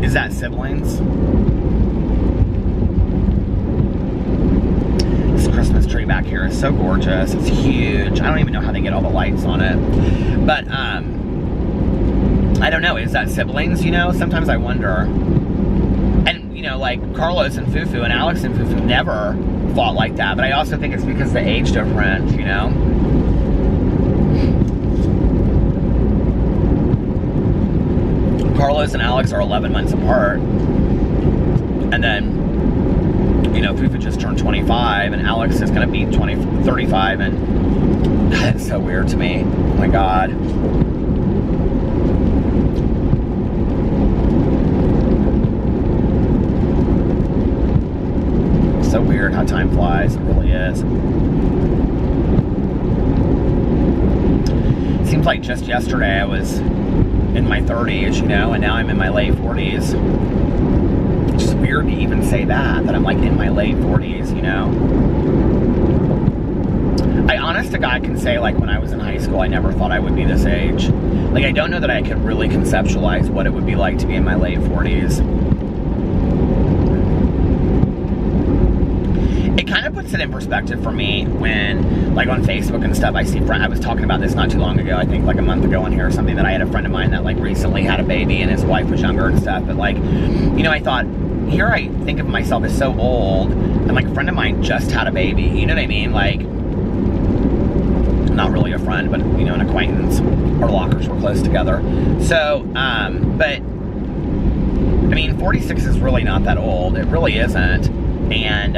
Is that siblings? Christmas tree back here is so gorgeous. It's huge. I don't even know how they get all the lights on it. But, I don't know. Is that siblings, you know? Sometimes I wonder. And, you know, like, Carlos and Fufu and Alex and Fufu never fought like that. But I also think it's because of the age difference, you know? Carlos and Alex are 11 months apart. And then, you know, Fufu just turned 25, and Alex is going to be 35, and God, it's so weird to me. Oh my God. So weird how time flies. It really is. It seems like just yesterday I was in my 30s, you know, and now I'm in my late 40s. It's just weird to even say that I'm like in my late 40s, you know? I honest to God can say, like, when I was in high school, I never thought I would be this age. Like, I don't know that I could really conceptualize what it would be like to be in my late 40s. It kind of puts it in perspective for me when, like, on Facebook and stuff, I see I was talking about this not too long ago, I think like a month ago on here or something, that I had a friend of mine that, like, recently had a baby and his wife was younger and stuff, but, like, you know, I thought, here I think of myself as so old, and, like, a friend of mine just had a baby, you know what I mean? Like, not really a friend, but, you know, an acquaintance. Our lockers were close together. So, but, I mean, 46 is really not that old. It really isn't. And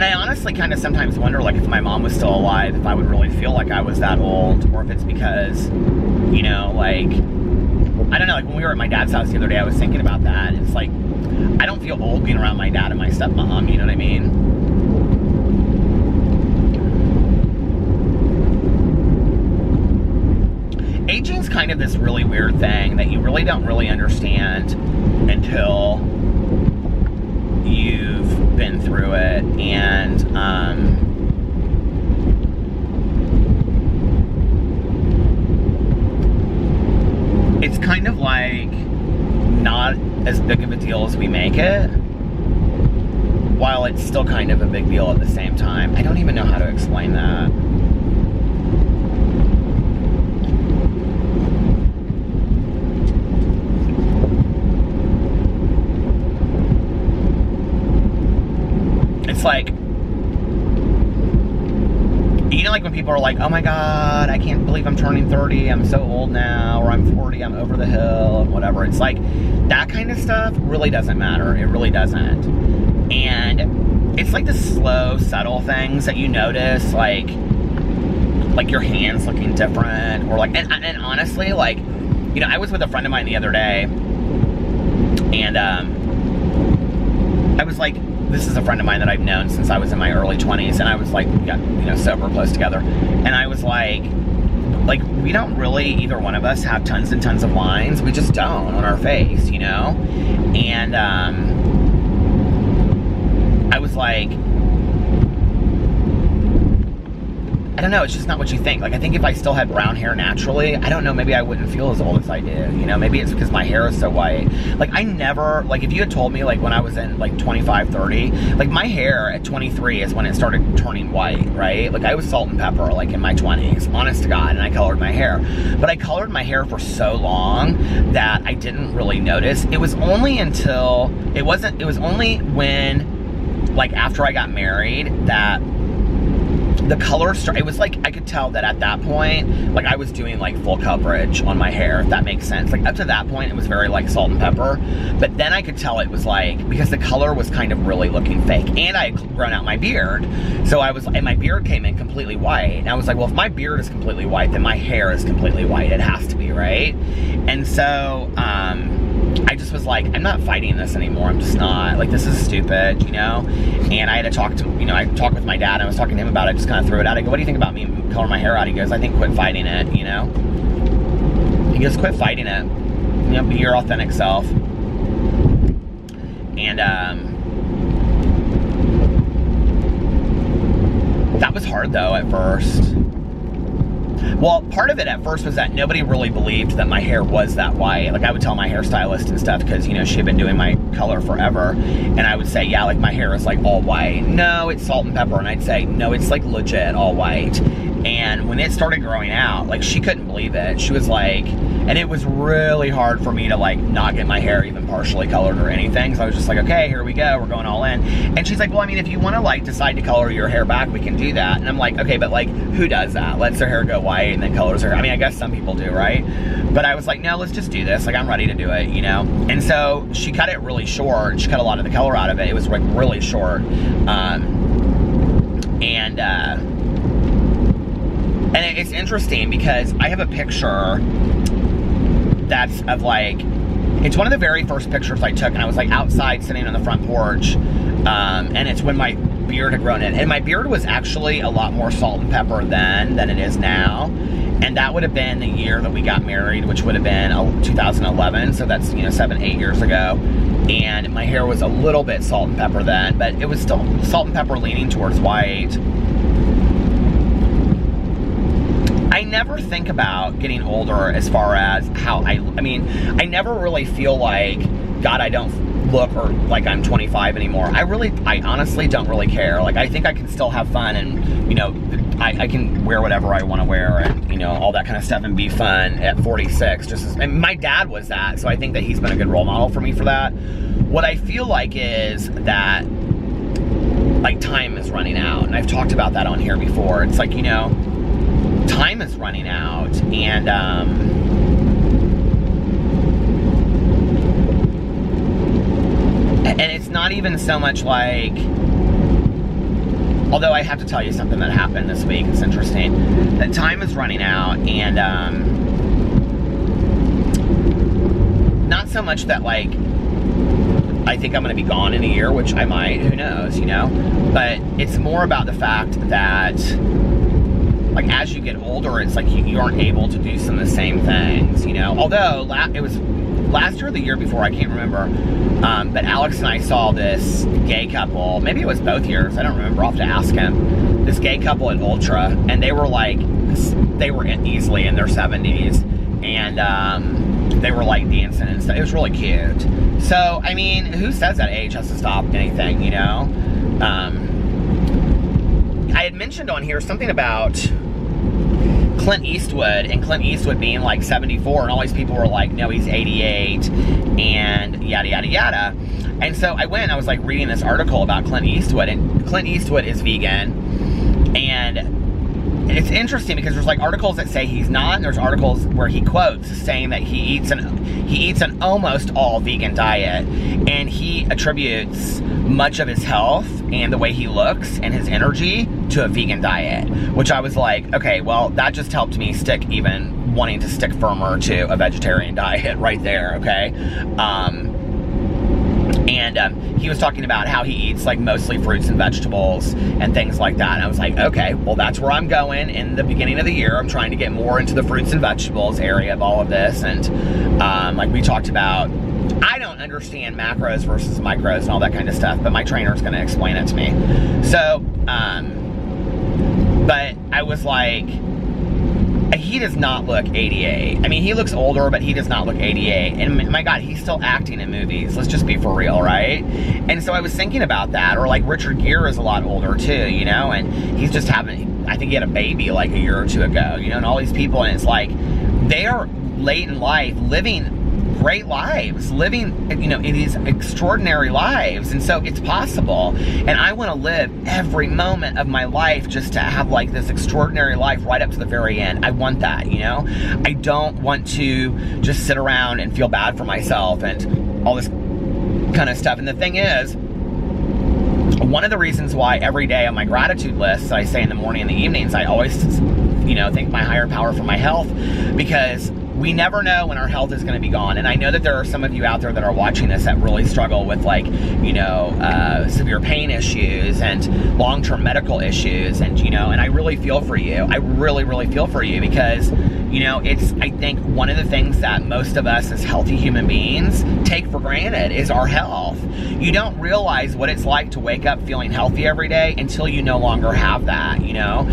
I honestly kind of sometimes wonder, like, if my mom was still alive, if I would really feel like I was that old, or if it's because, you know, like, I don't know, like, when we were at my dad's house the other day, I was thinking about that. It's like, I don't feel old being around my dad and my stepmom, you know what I mean? Aging's kind of this really weird thing that you really don't really understand until you've been through it. And it's kind of like not as big of a deal as we make it, while it's still kind of a big deal at the same time. I don't even know how to explain that. It's like, you know, like when people are like, oh my God, I can't believe I'm turning 30, I'm so old now, or I'm 40, I'm over the hill, and whatever. It's like, that kind of stuff really doesn't matter. It really doesn't. And it's like the slow, subtle things that you notice, like your hands looking different, or like, and honestly, like, you know, I was with a friend of mine the other day, and I was like, this is a friend of mine that I've known since I was in my early 20s, and I was like, got, you know, sober close together, and I was like, we don't really, either one of us, have tons and tons of lines. We just don't on our face, you know? And I was like, I don't know, it's just not what you think. Like, I think if I still had brown hair naturally, I don't know, maybe I wouldn't feel as old as I do. You know, maybe it's because my hair is so white. Like, I never, like, if you had told me, like, when I was in, like, 25, 30, like, my hair at 23 is when it started turning white, right? Like, I was salt and pepper, like, in my 20s, honest to God, and I colored my hair. But I colored my hair for so long that I didn't really notice. It was only until, it was only when, like, after I got married that the color it was like, I could tell that at that point, like, I was doing, like, full coverage on my hair, if that makes sense. Like, up to that point, it was very, like, salt and pepper. But then I could tell it was, like, because the color was kind of really looking fake. And I had grown out my beard. So and my beard came in completely white. And I was like, well, if my beard is completely white, then my hair is completely white. It has to be, right? And so, I just was like, I'm not fighting this anymore. I'm just not. Like, this is stupid, you know? And I had to talk to, you know, I talked with my dad. I was talking to him about it. I just kind of threw it out. I go, what do you think about me coloring my hair out? He goes, I think quit fighting it, you know? He goes, quit fighting it. You know, be your authentic self. And, that was hard, though, at first. Well, part of it at first was that nobody really believed that my hair was that white. Like, I would tell my hairstylist and stuff because, you know, she had been doing my color forever. And I would say, yeah, like, my hair is, like, all white. No, it's salt and pepper. And I'd say, no, it's, like, legit all white. And when it started growing out, like, she couldn't believe it. She was like, and it was really hard for me to, like, not get my hair even partially colored or anything. So I was just like, okay, here we go. We're going all in. And she's like, well, I mean, if you want to, like, decide to color your hair back, we can do that. And I'm like, okay, but, like, who does that? Lets their hair go white and then colors their hair. I mean, I guess some people do, right? But I was like, no, let's just do this. Like, I'm ready to do it, you know? And so she cut it really short. She cut a lot of the color out of it. It was, like, really short. And it's interesting because I have a picture that's of, like, it's one of the very first pictures I took, and I was, like, outside sitting on the front porch, and it's when my beard had grown in. And my beard was actually a lot more salt and pepper then than it is now. And that would have been the year that we got married, which would have been 2011. So that's, you know, 7-8 years ago. And my hair was a little bit salt and pepper then, but it was still salt and pepper leaning towards white. I never think about getting older as far as how I mean, I never really feel like, God, I don't look or like I'm 25 anymore. I honestly don't really care. Like, I think I can still have fun and, you know, I can wear whatever I want to wear and, you know, all that kind of stuff and be fun at 46. And my dad was that, so I think that he's been a good role model for me for that. What I feel like is that, like, time is running out. And I've talked about that on here before. It's like, you know, time is running out, and it's not even so much like, although I have to tell you something that happened this week. It's interesting that time is running out, and not so much that, like, I think I'm going to be gone in a year, which I might, who knows, you know, but it's more about the fact that, like, as you get older, it's like you aren't able to do some of the same things, you know? Although, it was last year or the year before, I can't remember, but Alex and I saw this gay couple, maybe it was both years, I don't remember, I'll have to ask him, this gay couple at Ultra, and they were, like, they were easily in their 70s, and they were, like, dancing and stuff. It was really cute. So, I mean, who says that age has to stop anything, you know? I had mentioned on here something about Clint Eastwood, and Clint Eastwood being, like, 74, and all these people were like, no, he's 88, and yada, yada, yada. And so I went and I was, like, reading this article about Clint Eastwood, and Clint Eastwood is vegan, and it's interesting because there's, like, articles that say he's not, and there's articles where he quotes saying that he eats an almost all vegan diet, and he attributes much of his health and the way he looks and his energy to a vegan diet, which I was like, okay, well, that just helped me wanting to stick firmer to a vegetarian diet right there, okay? He was talking about how he eats, like, mostly fruits and vegetables and things like that. And I was like, okay, well, that's where I'm going in the beginning of the year. I'm trying to get more into the fruits and vegetables area of all of this. And like we talked about, I don't understand macros versus micros and all that kind of stuff, but my trainer's going to explain it to me. So, But I was like, he does not look 88. I mean, he looks older, but he does not look 88. And my God, he's still acting in movies. Let's just be for real, right? And so I was thinking about that. Or like Richard Gere is a lot older too, you know? And he's just having, I think he had a baby like a year or two ago, you know? And all these people, and it's like, they are late in life living great lives, living, you know, in these extraordinary lives. And so it's possible. And I want to live every moment of my life just to have like this extraordinary life right up to the very end. I want that, you know? I don't want to just sit around and feel bad for myself and all this kind of stuff. And the thing is, one of the reasons why every day on my gratitude list, I say in the morning and the evenings, I always, you know, thank my higher power for my health, because we never know when our health is going to be gone. And I know that there are some of you out there that are watching this that really struggle with, like, you know, severe pain issues and long-term medical issues. And, you know, and I really feel for you. I really, really feel for you, because, you know, it's, I think one of the things that most of us as healthy human beings take for granted is our health. You don't realize what it's like to wake up feeling healthy every day until you no longer have that, you know?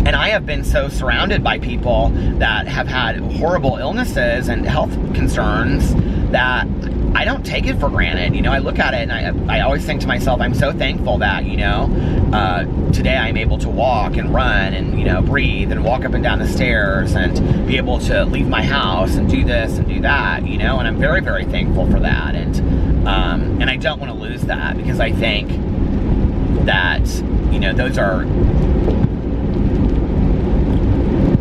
And I have been so surrounded by people that have had horrible illnesses and health concerns that I don't take it for granted. You know, I look at it and I always think to myself, I'm so thankful that, you know, today I'm able to walk and run and, you know, breathe and walk up and down the stairs and be able to leave my house and do this and do that, you know, and I'm very, very thankful for that. And I don't want to lose that, because I think that, you know, those are,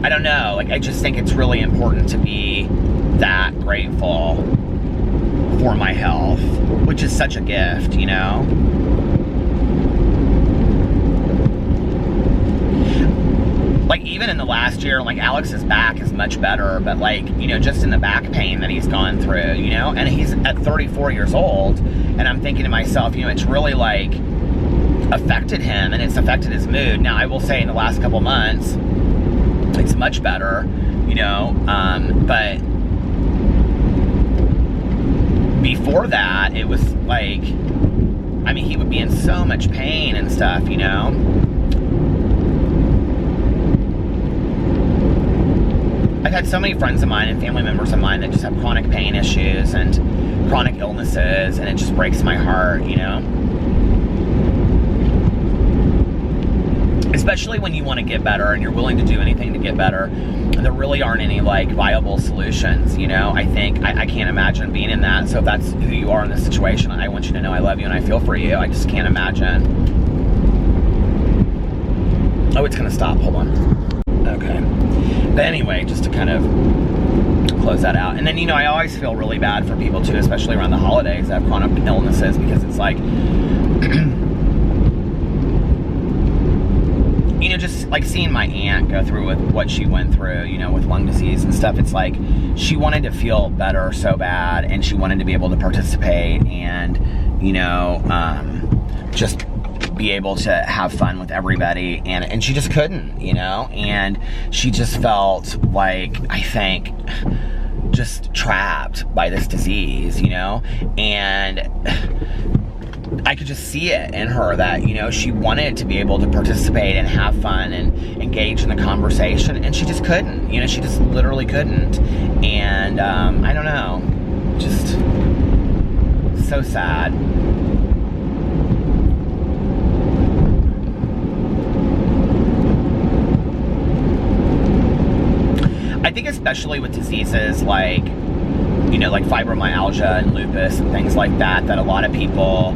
I don't know, like, I just think it's really important to be that grateful for my health, which is such a gift, you know? Like, even in the last year, like, Alex's back is much better, but, like, you know, just in the back pain that he's gone through, you know? And he's at 34 years old, and I'm thinking to myself, you know, it's really, like, affected him, and it's affected his mood. Now, I will say in the last couple months, it's much better, you know, but before that, it was like, I mean, he would be in so much pain and stuff, you know? I've had so many friends of mine and family members of mine that just have chronic pain issues and chronic illnesses, and it just breaks my heart, you know? Especially when you want to get better and you're willing to do anything to get better, and there really aren't any, like, viable solutions, you know? I think, I can't imagine being in that. So if that's who you are in this situation, I want you to know I love you and I feel for you. I just can't imagine. Oh, it's gonna stop, hold on. Okay. But anyway, just to kind of close that out. And then, you know, I always feel really bad for people too, especially around the holidays, that have chronic illnesses, because it's like, you know, just like seeing my aunt go through with what she went through, you know, with lung disease and stuff. It's like, she wanted to feel better so bad, and she wanted to be able to participate and, you know, just be able to have fun with everybody, and she just couldn't, you know? And she just felt like, I think, just trapped by this disease, you know? And I could just see it in her that, you know, she wanted to be able to participate and have fun and engage in the conversation, and she just couldn't, you know, she just literally couldn't. And I don't know, just so sad. I think especially with diseases like, you know, like fibromyalgia and lupus and things like that, that a lot of people,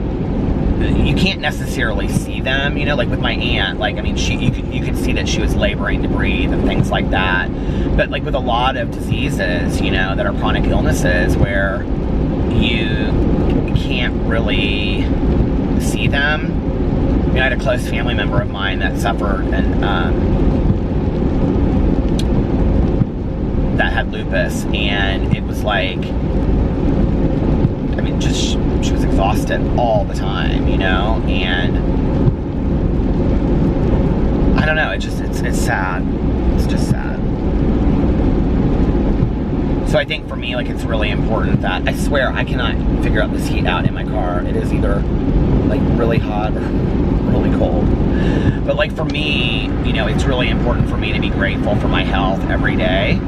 you can't necessarily see them, you know, like with my aunt, like, I mean, you could see that she was laboring to breathe and things like that. But like with a lot of diseases, you know, that are chronic illnesses where you can't really see them. You know, I had a close family member of mine that suffered and, that had lupus, and it was like, I mean, just, she was exhausted all the time, you know? And I don't know, it's sad. It's just sad. So I think for me, like, it's really important that, I swear, I cannot figure out this heat out in my car. It is either like really hot or really cold. But like for me, you know, it's really important for me to be grateful for my health every day.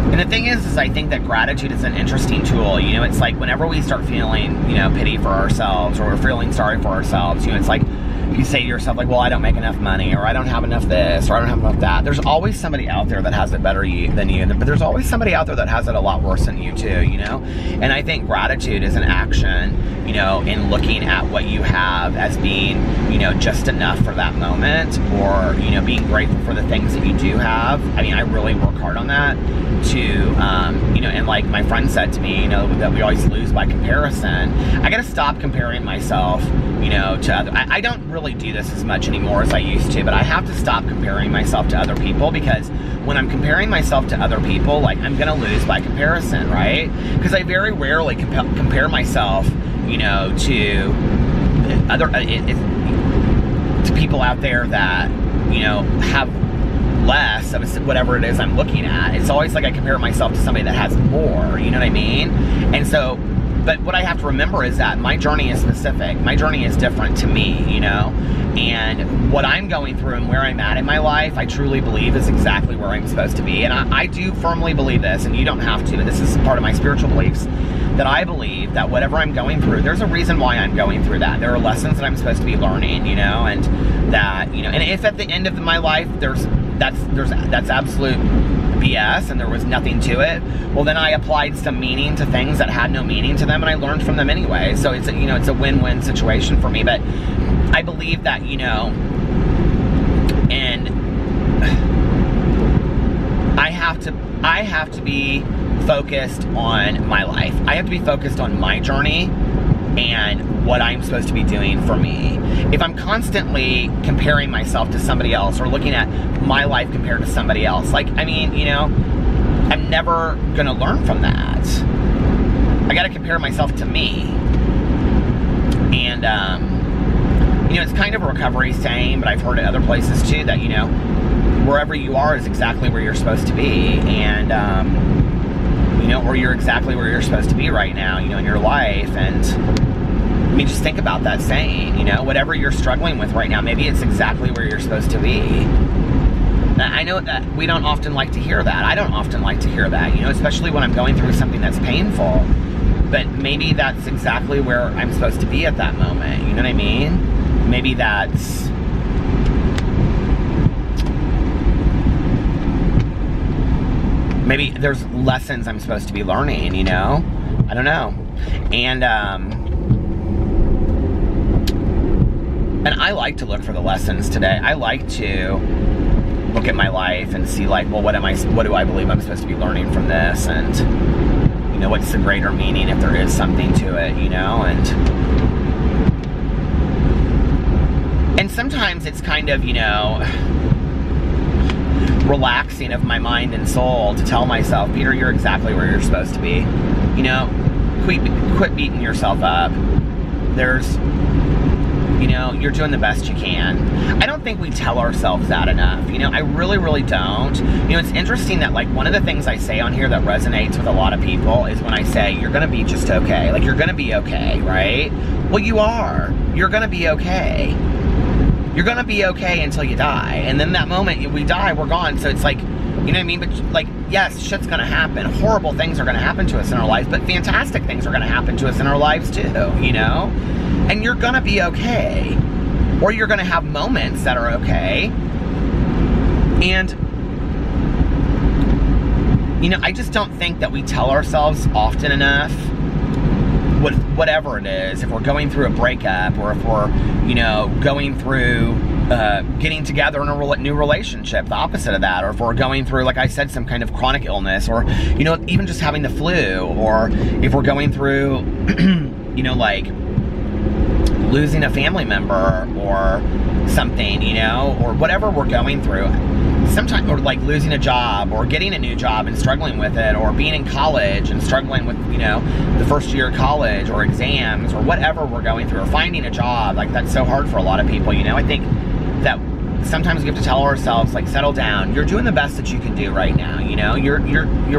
And the thing is I think that gratitude is an interesting tool. You know, it's like whenever we start feeling, you know, pity for ourselves, or we're feeling sorry for ourselves, you know, it's like you say to yourself, like, well, I don't make enough money, or I don't have enough this, or I don't have enough that. There's always somebody out there that has it better than you, but there's always somebody out there that has it a lot worse than you too, you know? And I think gratitude is an action, you know, in looking at what you have as being, you know, just enough for that moment, or, you know, being grateful for the things that you do have. I mean, I really work hard on that to, you know, and like my friend said to me, you know, that we always lose by comparison. I gotta stop comparing myself, you know, to other, I don't really do this as much anymore as I used to, but I have to stop comparing myself to other people, because when I'm comparing myself to other people, like, I'm gonna lose by comparison, right? Because I very rarely compare myself, you know, to other, to people out there that, you know, have less of whatever it is I'm looking at. It's always like I compare myself to somebody that has more, you know what I mean? And so, but what I have to remember is that my journey is specific. My journey is different to me, you know? And what I'm going through and where I'm at in my life, I truly believe is exactly where I'm supposed to be. And I do firmly believe this, and you don't have to, this is part of my spiritual beliefs, that I believe that whatever I'm going through, there's a reason why I'm going through that. There are lessons that I'm supposed to be learning, you know, and that, you know, and if at the end of my life that's absolute BS and there was nothing to it, well, then I applied some meaning to things that had no meaning to them, and I learned from them anyway. So it's a, you know, it's a win-win situation for me. But I believe that, you know, and I have to be focused on my life. I have to be focused on my journey and what I'm supposed to be doing for me. If I'm constantly comparing myself to somebody else, or looking at my life compared to somebody else, like, I mean, you know, I'm never gonna learn from that. I gotta compare myself to me. And, you know, it's kind of a recovery saying, but I've heard it other places too, that, you know, wherever you are is exactly where you're supposed to be. And, you know, or you're exactly where you're supposed to be right now, you know, in your life. And I mean, just think about that saying, you know, whatever you're struggling with right now, maybe it's exactly where you're supposed to be. Now, I know that we don't often like to hear that. I don't often like to hear that, you know, especially when I'm going through something that's painful. But maybe that's exactly where I'm supposed to be at that moment. You know what I mean? Maybe that's... maybe there's lessons I'm supposed to be learning, you know? I don't know. And I like to look for the lessons today. I like to look at my life and see, like, well, what do I believe I'm supposed to be learning from this? And, you know, what's the greater meaning if there is something to it, you know? And sometimes it's kind of, you know, relaxing of my mind and soul to tell myself, Peter, you're exactly where you're supposed to be. You know, quit beating yourself up. There's, you know, you're doing the best you can. I don't think we tell ourselves that enough. You know, I really, really don't. You know, it's interesting that, like, one of the things I say on here that resonates with a lot of people is when I say, you're gonna be just okay. Like, you're gonna be okay, right? Well, you are. You're gonna be okay. You're gonna be okay until you die. And then that moment we die, we're gone. So it's like, you know what I mean? But, like, yes, shit's gonna happen. Horrible things are gonna happen to us in our lives, but fantastic things are gonna happen to us in our lives too, you know? And you're gonna be okay. Or you're gonna have moments that are okay. And, you know, I just don't think that we tell ourselves often enough, whatever it is, if we're going through a breakup, or if we're, you know, going through getting together in a new relationship, the opposite of that, or if we're going through, like I said, some kind of chronic illness, or, you know, even just having the flu, or if we're going through, you know, like losing a family member or something, you know, or whatever we're going through. Sometimes, or like losing a job, or getting a new job and struggling with it, or being in college and struggling with, you know, the first year of college, or exams, or whatever we're going through, or finding a job. Like, that's so hard for a lot of people, you know. I think that sometimes we have to tell ourselves, like, settle down. You're doing the best that you can do right now, you know? You're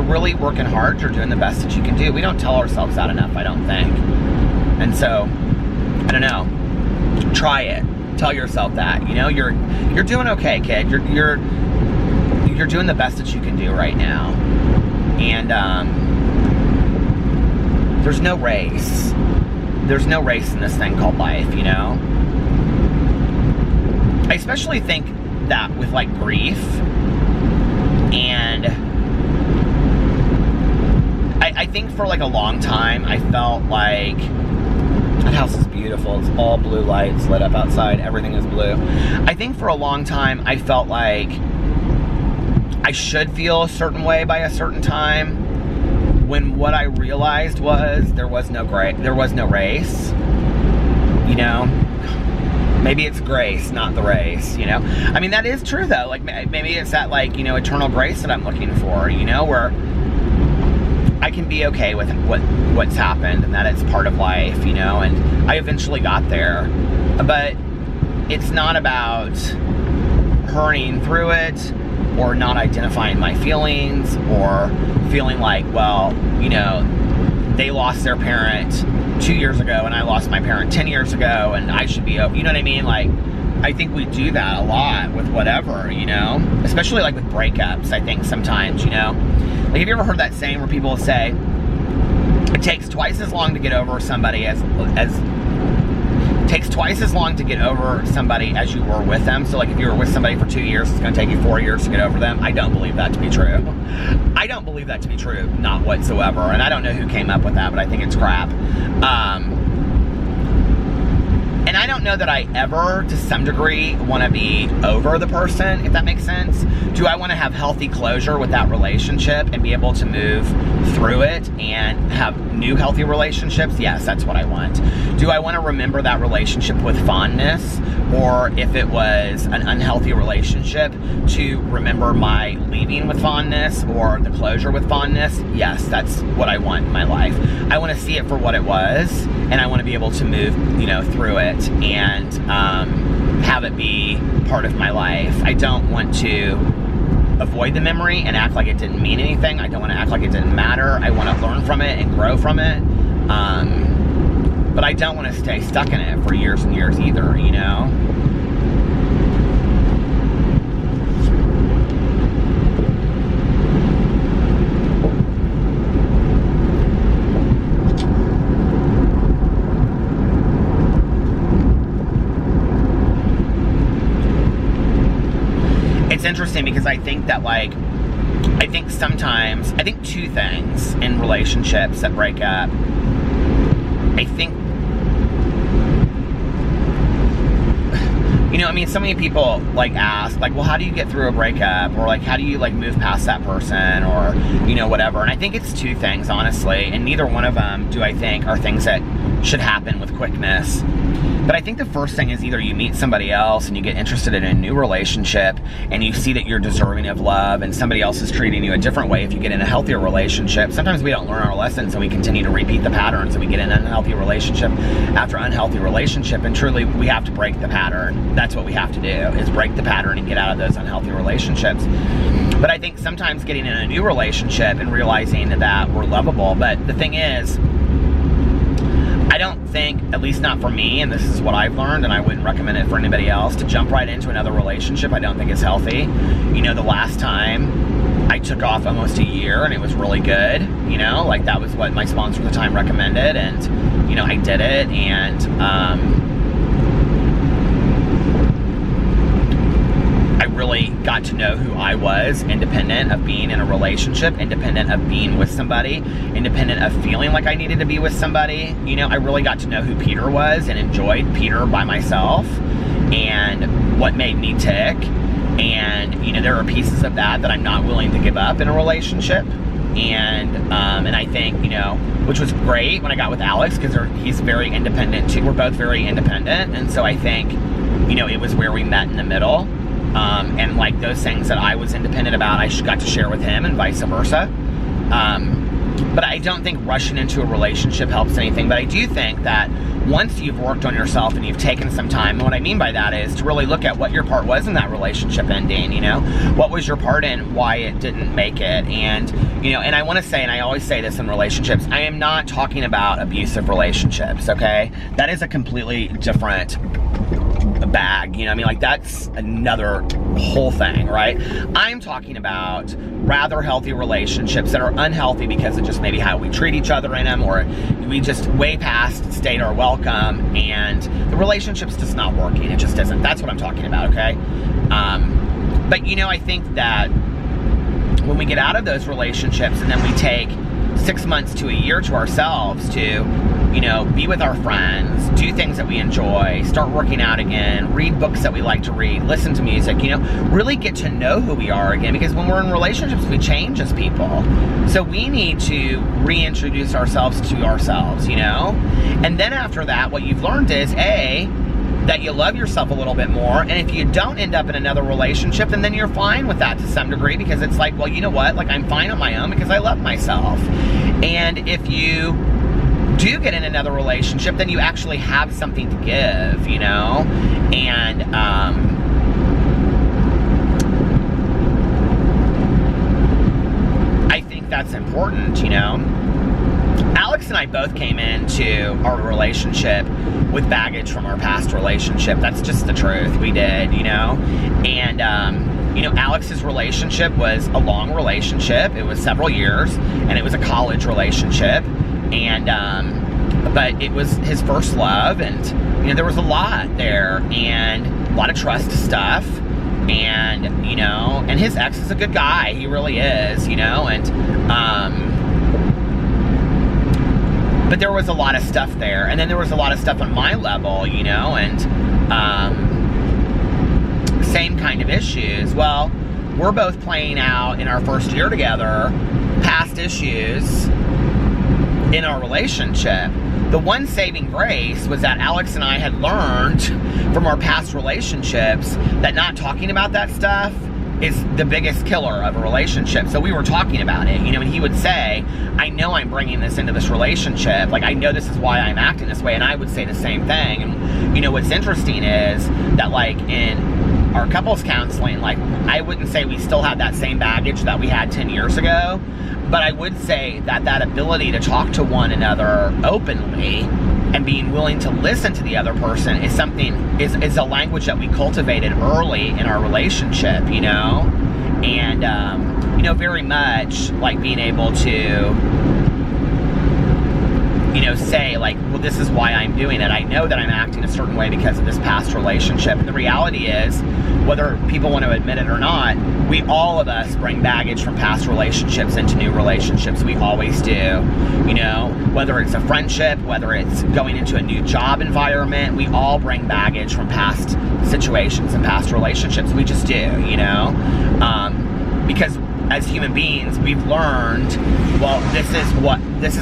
really working hard. You're doing the best that you can do. We don't tell ourselves that enough, I don't think. And so, I don't know. Try it. Tell yourself that, you know? You're doing okay, kid. You're doing the best that you can do right now. And there's no race. There's no race in this thing called life, you know? I especially think that with, like, grief, and I think for, like, a long time I felt like, that house is beautiful, it's all blue lights lit up outside, everything is blue. I think for a long time I felt like I should feel a certain way by a certain time, when what I realized was there was no race, you know? Maybe it's grace, not the race, you know? I mean, that is true, though. Like, maybe it's that, like, you know, eternal grace that I'm looking for, you know, where I can be okay with what's happened and that it's part of life, you know? And I eventually got there. But it's not about hurrying through it, or not identifying my feelings, or feeling like, well, you know, they lost their parent 2 years ago and I lost my parent 10 years ago and I should be, you know what I mean? Like, I think we do that a lot with whatever, you know? Especially, like, with breakups, I think sometimes, you know? Like, have you ever heard that saying where people say, it takes twice as long to get over somebody as takes twice as long to get over somebody as you were with them. So, like, if you were with somebody for 2 years, it's going to take you 4 years to get over them. I don't believe that to be true. I don't believe that to be true, not whatsoever. And I don't know who came up with that, but I think it's crap. And I don't know that I ever, to some degree, want to be over the person, if that makes sense. Do I want to have healthy closure with that relationship and be able to move through it and have new healthy relationships? Yes, that's what I want. Do I want to remember that relationship with fondness? Or if it was an unhealthy relationship, to remember my leaving with fondness or the closure with fondness? Yes, that's what I want in my life. I want to see it for what it was, and I want to be able to move, you know, through it and have it be part of my life. I don't want to avoid the memory and act like it didn't mean anything. I don't want to act like it didn't matter. I want to learn from it and grow from it. But I don't want to stay stuck in it for years and years either, you know? It's interesting because I think that, like, I think two things in relationships that break up. I think, you know, I mean, so many people, like, ask, like, well, how do you get through a breakup? Or, like, how do you, like, move past that person? Or, you know, whatever. And I think it's two things, honestly. And neither one of them, do I think, are things that should happen with quickness. But I think the first thing is either you meet somebody else and you get interested in a new relationship and you see that you're deserving of love and somebody else is treating you a different way if you get in a healthier relationship. Sometimes we don't learn our lessons and we continue to repeat the patterns and we get in an unhealthy relationship after unhealthy relationship, and truly we have to break the pattern. That's what we have to do, is break the pattern and get out of those unhealthy relationships. But I think sometimes getting in a new relationship and realizing that we're lovable, but the thing is, I don't think, at least not for me, and this is what I've learned, and I wouldn't recommend it for anybody else, to jump right into another relationship. I don't think it's healthy. You know, the last time I took off almost a year and it was really good, you know, like that was what my sponsor at the time recommended, and, you know, I did it, and I really got to know who I was, independent of being in a relationship, independent of being with somebody, independent of feeling like I needed to be with somebody. You know, I really got to know who Peter was and enjoyed Peter by myself and what made me tick. And, you know, there are pieces of that I'm not willing to give up in a relationship. And I think, you know, which was great when I got with Alex, because he's very independent too. We're both very independent. And so I think, you know, it was where we met in the middle. And like those things that I was independent about, I got to share with him, and vice versa. But I don't think rushing into a relationship helps anything. But I do think that once you've worked on yourself and you've taken some time. And what I mean by that is to really look at what your part was in that relationship ending, you know? What was your part in why it didn't make it? And, you know, and I want to say, and I always say this in relationships, I am not talking about abusive relationships, okay? That is a completely different bag, you know what I mean? Like, that's another whole thing, right? I'm talking about rather healthy relationships that are unhealthy because of just maybe how we treat each other in them, or we just way past state our welcome and the relationship's just not working. It just isn't. That's what I'm talking about, okay? But, you know, I think that when we get out of those relationships and then we take 6 months to a year to ourselves to, you know, be with our friends, do things that we enjoy, start working out again, read books that we like to read, listen to music, you know, really get to know who we are again, because when we're in relationships, we change as people. So we need to reintroduce ourselves to ourselves, you know? And then after that, what you've learned is, A, that you love yourself a little bit more, and if you don't end up in another relationship, then you're fine with that to some degree, because it's like, well, you know what, like, I'm fine on my own because I love myself. And if you do get in another relationship, then you actually have something to give, you know? And I think that's important, you know? Alex and I both came into our relationship with baggage from our past relationship. That's just the truth. We did, you know? And, you know, Alex's relationship was a long relationship. It was several years, and it was a college relationship. And, but it was his first love, and, you know, there was a lot there, and a lot of trust stuff. And, you know, and his ex is a good guy. He really is, you know? And, but there was a lot of stuff there. And then there was a lot of stuff on my level, you know, and same kind of issues. Well, we're both playing out in our first year together past issues in our relationship. The one saving grace was that Alex and I had learned from our past relationships that not talking about that stuff is the biggest killer of a relationship. So we were talking about it, you know, and he would say, I know I'm bringing this into this relationship. Like, I know this is why I'm acting this way. And I would say the same thing. And, you know, what's interesting is that, like, in our couples counseling, like, I wouldn't say we still have that same baggage that we had 10 years ago, but I would say that that ability to talk to one another openly and being willing to listen to the other person is something, is a language that we cultivated early in our relationship, you know? And, you know, very much like being able to, you know, say, like, well, this is why I'm doing it. I know that I'm acting a certain way because of this past relationship. And the reality is, whether people want to admit it or not, we, all of us, bring baggage from past relationships into new relationships. We always do. You know, whether it's a friendship, whether it's going into a new job environment, we all bring baggage from past situations and past relationships. We just do, you know? Because as human beings, we've learned, well, this is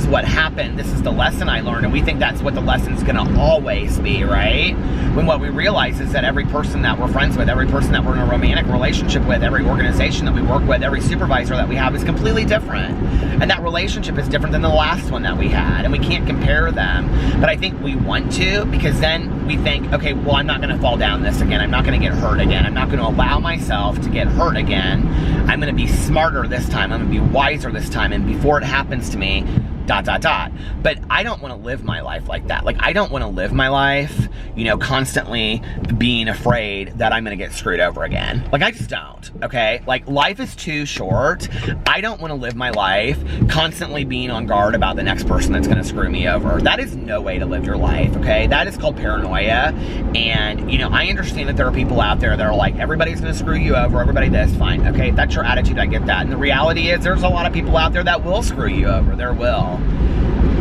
what happened. This is the lesson I learned, and we think that's what the lesson's gonna always be, right? When what we realize is that every person that we're friends with, every person that we're in a romantic relationship with, every organization that we work with, every supervisor that we have is completely different. And that relationship is different than the last one that we had, and we can't compare them. But I think we want to, because then we think, okay, well, I'm not gonna fall down this again. I'm not gonna get hurt again. I'm not gonna allow myself to get hurt again. I'm gonna be smarter this time. I'm gonna be wiser this time. And before it happens to me, ... But I don't want to live my life like that. Like, I don't want to live my life, you know, constantly being afraid that I'm going to get screwed over again. Like, I just don't, okay? Like, life is too short. I don't want to live my life constantly being on guard about the next person that's going to screw me over. That is no way to live your life, okay? That is called paranoia. And, you know, I understand that there are people out there that are like, everybody's going to screw you over, everybody this, fine. Okay, if that's your attitude, I get that. And the reality is, there's a lot of people out there that will screw you over. There will.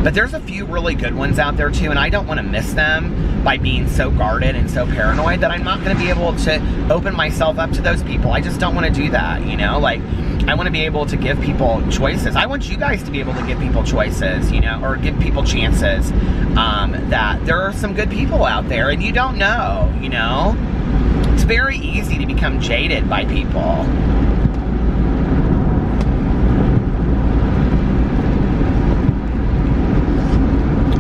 But there's a few really good ones out there too, and I don't want to miss them by being so guarded and so paranoid that I'm not going to be able to open myself up to those people. I just don't want to do that, you know? Like, I want to be able to give people choices. I want you guys to be able to give people choices, you know, or give people chances, that there are some good people out there, and you don't know, you know? It's very easy to become jaded by people.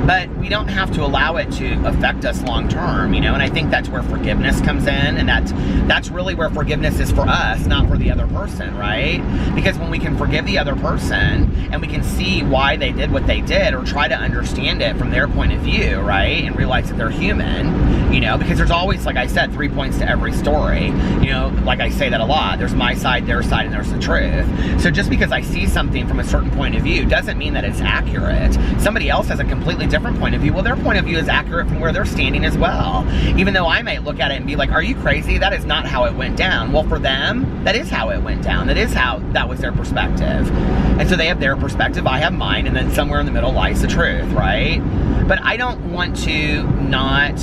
But we don't have to allow it to affect us long term, you know, and I think that's where forgiveness comes in, and that's really where forgiveness is for us, not for the other person, right? Because when we can forgive the other person and we can see why they did what they did, or try to understand it from their point of view, right, and realize that they're human, you know, because there's always, like I said, 3 points to every story, you know, like I say that a lot. There's my side, their side, and there's the truth. So just because I see something from a certain point of view doesn't mean that it's accurate. Somebody else has a completely different point of view. Well, their point of view is accurate from where they're standing as well. Even though I might look at it and be like, are you crazy? That is not how it went down. Well, for them, that is how it went down. That was their perspective. And so they have their perspective, I have mine, and then somewhere in the middle lies the truth, right? But I don't want to not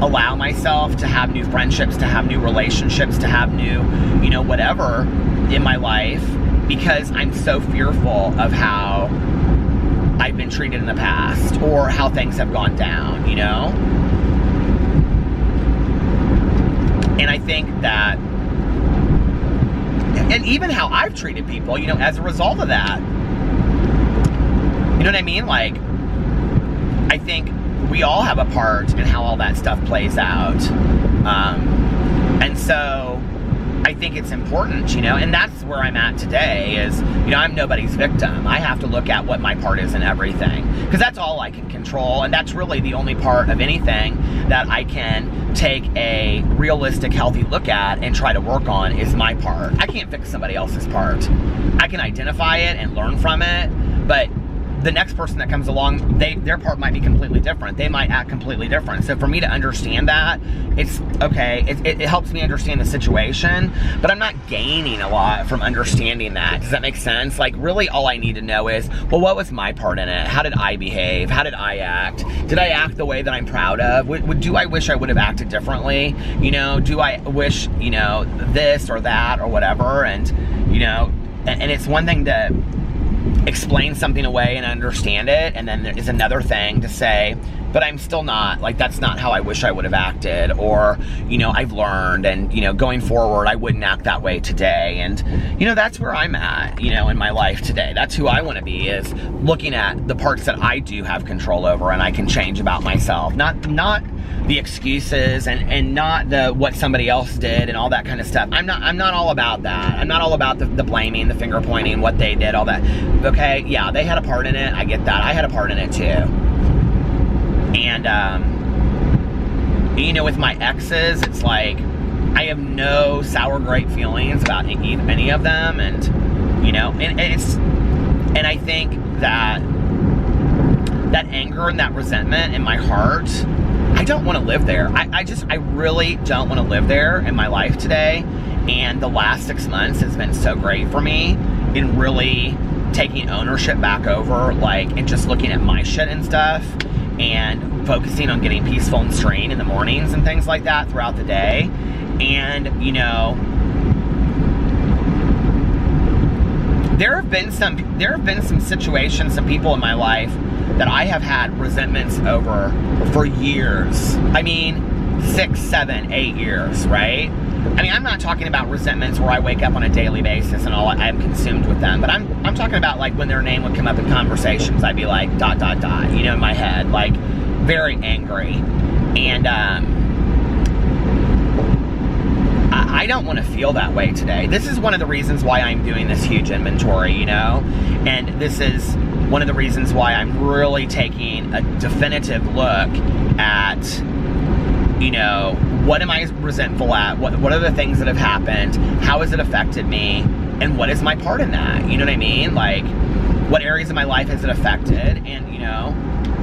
allow myself to have new friendships, to have new relationships, to have new, you know, whatever in my life, because I'm so fearful of how I've been treated in the past, or how things have gone down, you know? And I think that, and even how I've treated people, you know, as a result of that, you know what I mean? Like, I think we all have a part in how all that stuff plays out. And so I think it's important, you know, and that's where I'm at today is, you know, I'm nobody's victim. I have to look at what my part is in everything, because that's all I can control, and that's really the only part of anything that I can take a realistic, healthy look at and try to work on is my part. I can't fix somebody else's part. I can identify it and learn from it, but the next person that comes along, their part might be completely different. They might act completely different. So for me to understand that, it's okay. It helps me understand the situation, but I'm not gaining a lot from understanding that. Does that make sense? Like, really all I need to know is, well, what was my part in it? How did I behave? How did I act? Did I act the way that I'm proud of? Do I wish I would have acted differently? You know, do I wish, you know, this or that or whatever? And, you know, and it's one thing to explain something away and understand it, and then there is another thing to say, but I'm still not, like, that's not how I wish I would have acted, or, you know, I've learned, and, you know, going forward, I wouldn't act that way today. And, you know, that's where I'm at, you know, in my life today. That's who I want to be, is looking at the parts that I do have control over and I can change about myself. Not the excuses and not the what somebody else did and all that kind of stuff. I'm not all about that. I'm not all about the blaming, the finger pointing, what they did, all that. Okay, yeah, they had a part in it. I get that. I had a part in it too. And, you know, with my exes, it's like, I have no sour grape feelings about any of them. And, you know, and I think that anger and that resentment in my heart, I don't want to live there. I really don't want to live there in my life today. And the last 6 months has been so great for me in really taking ownership back over, like, and just looking at my shit and stuff, and focusing on getting peaceful and serene in the mornings and things like that throughout the day. And, you know, there have been some situations, some people in my life that I have had resentments over for years. I mean, 6, 7, 8 years, right? I mean, I'm not talking about resentments where I wake up on a daily basis and I'm consumed with them, but I'm talking about, like, when their name would come up in conversations, I'd be like, ... you know, in my head, like, very angry. And I don't want to feel that way today. This is one of the reasons why I'm doing this huge inventory, you know, and this is one of the reasons why I'm really taking a definitive look at, you know, what am I resentful at? What are the things that have happened? How has it affected me? And what is my part in that? You know what I mean? Like, what areas of my life has it affected? And, you know,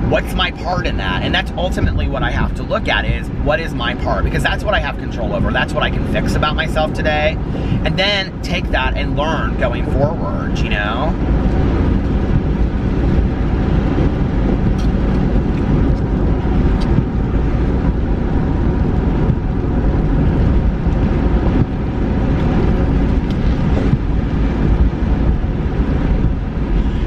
what's my part in that? And that's ultimately what I have to look at, is what is my part? Because that's what I have control over. That's what I can fix about myself today. And then take that and learn going forward, you know?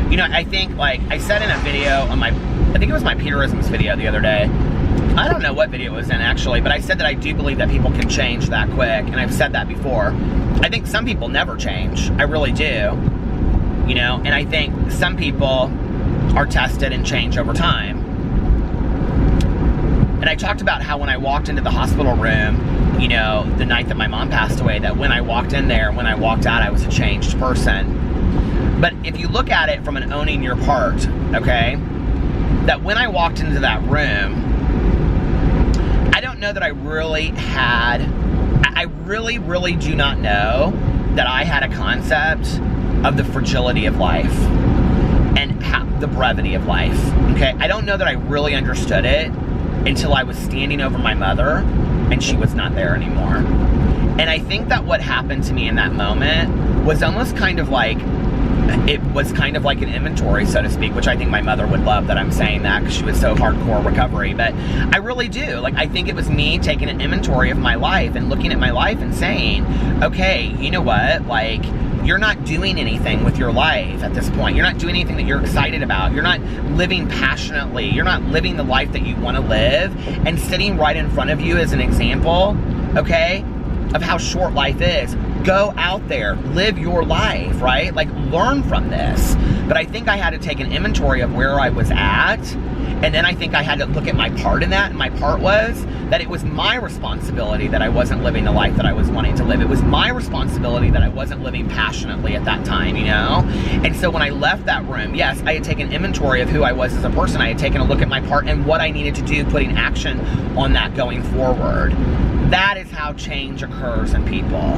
You know, I think, like, I said in a video on I think it was my Peterisms video the other day. I don't know what video it was in, actually, but I said that I do believe that people can change that quick, and I've said that before. I think some people never change. I really do. You know, and I think some people are tested and change over time. And I talked about how when I walked into the hospital room, you know, the night that my mom passed away, that when I walked in there, when I walked out, I was a changed person. But if you look at it from an owning your part, okay, that when I walked into that room, I don't know that I really had, I really do not know that I had a concept of the fragility of life and how, the brevity of life, okay? I don't know that I really understood it until I was standing over my mother and she was not there anymore. And I think that what happened to me in that moment was almost kind of like, it was kind of like an inventory, so to speak, which I think my mother would love that I'm saying that because she was so hardcore recovery. But I really do. Like, I think it was me taking an inventory of my life and looking at my life and saying, okay, you know what? Like, you're not doing anything with your life at this point. You're not doing anything that you're excited about. You're not living passionately. You're not living the life that you want to live. And sitting right in front of you is an example, okay, of how short life is. Go out there, live your life, right? Like, learn from this. But I think I had to take an inventory of where I was at, and then I think I had to look at my part in that, and my part was that it was my responsibility that I wasn't living the life that I was wanting to live. It was my responsibility that I wasn't living passionately at that time, you know? And so when I left that room, yes, I had taken inventory of who I was as a person. I had taken a look at my part and what I needed to do, putting action on that going forward. That is how change occurs in people.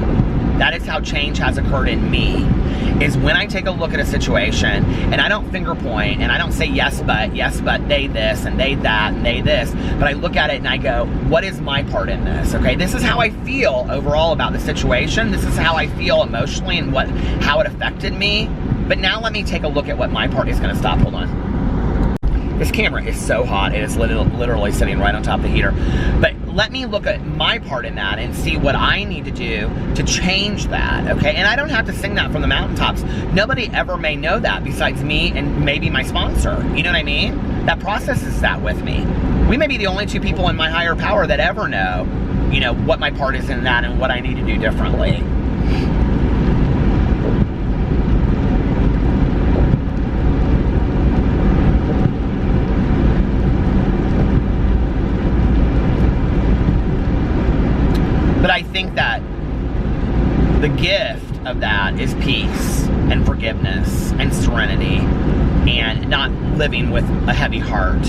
That is how change has occurred in me, is when I take a look at a situation and I don't finger point and I don't say yes but they this and they that and they this, but I look at it and I go, what is my part in this? Okay, this is how I feel overall about the situation. This is how I feel emotionally and how it affected me. But now let me take a look at what my part is. Going to stop. Hold on. This camera is so hot. It is literally sitting right on top of the heater. But let me look at my part in that and see what I need to do to change that, okay? And I don't have to sing that from the mountaintops. Nobody ever may know that besides me and maybe my sponsor. You know what I mean? That processes that with me. We may be the only two people in my higher power that ever know, you know, what my part is in that and what I need to do differently. But I think that the gift of that is peace and forgiveness and serenity and not living with a heavy heart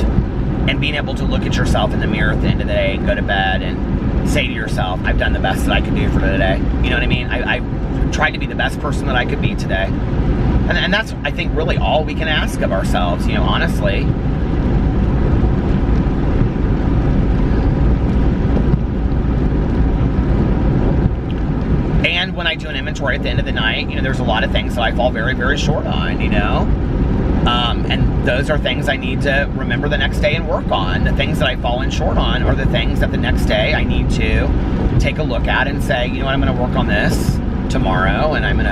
and being able to look at yourself in the mirror at the end of the day and go to bed and say to yourself, I've done the best that I could do for today. You know what I mean? I tried to be the best person that I could be today. And that's, I think, really all we can ask of ourselves, you know, honestly. And when I do an inventory at the end of the night, you know, there's a lot of things that I fall very, very short on, you know? And those are things I need to remember the next day and work on. The things that I've fallen short on are the things that the next day I need to take a look at and say, you know what, I'm going to work on this tomorrow, and I'm going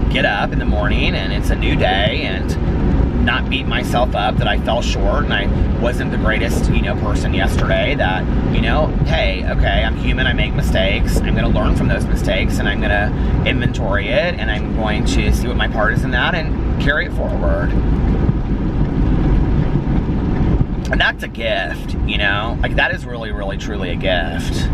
to get up in the morning and it's a new day and not beat myself up that I fell short and I wasn't the greatest, you know, person yesterday. That, you know, hey, okay, I'm human, I make mistakes. I'm going to learn from those mistakes and I'm going to inventory it and I'm going to see what my part is in that and carry it forward. And that's a gift, you know, like that is really, really, truly a gift.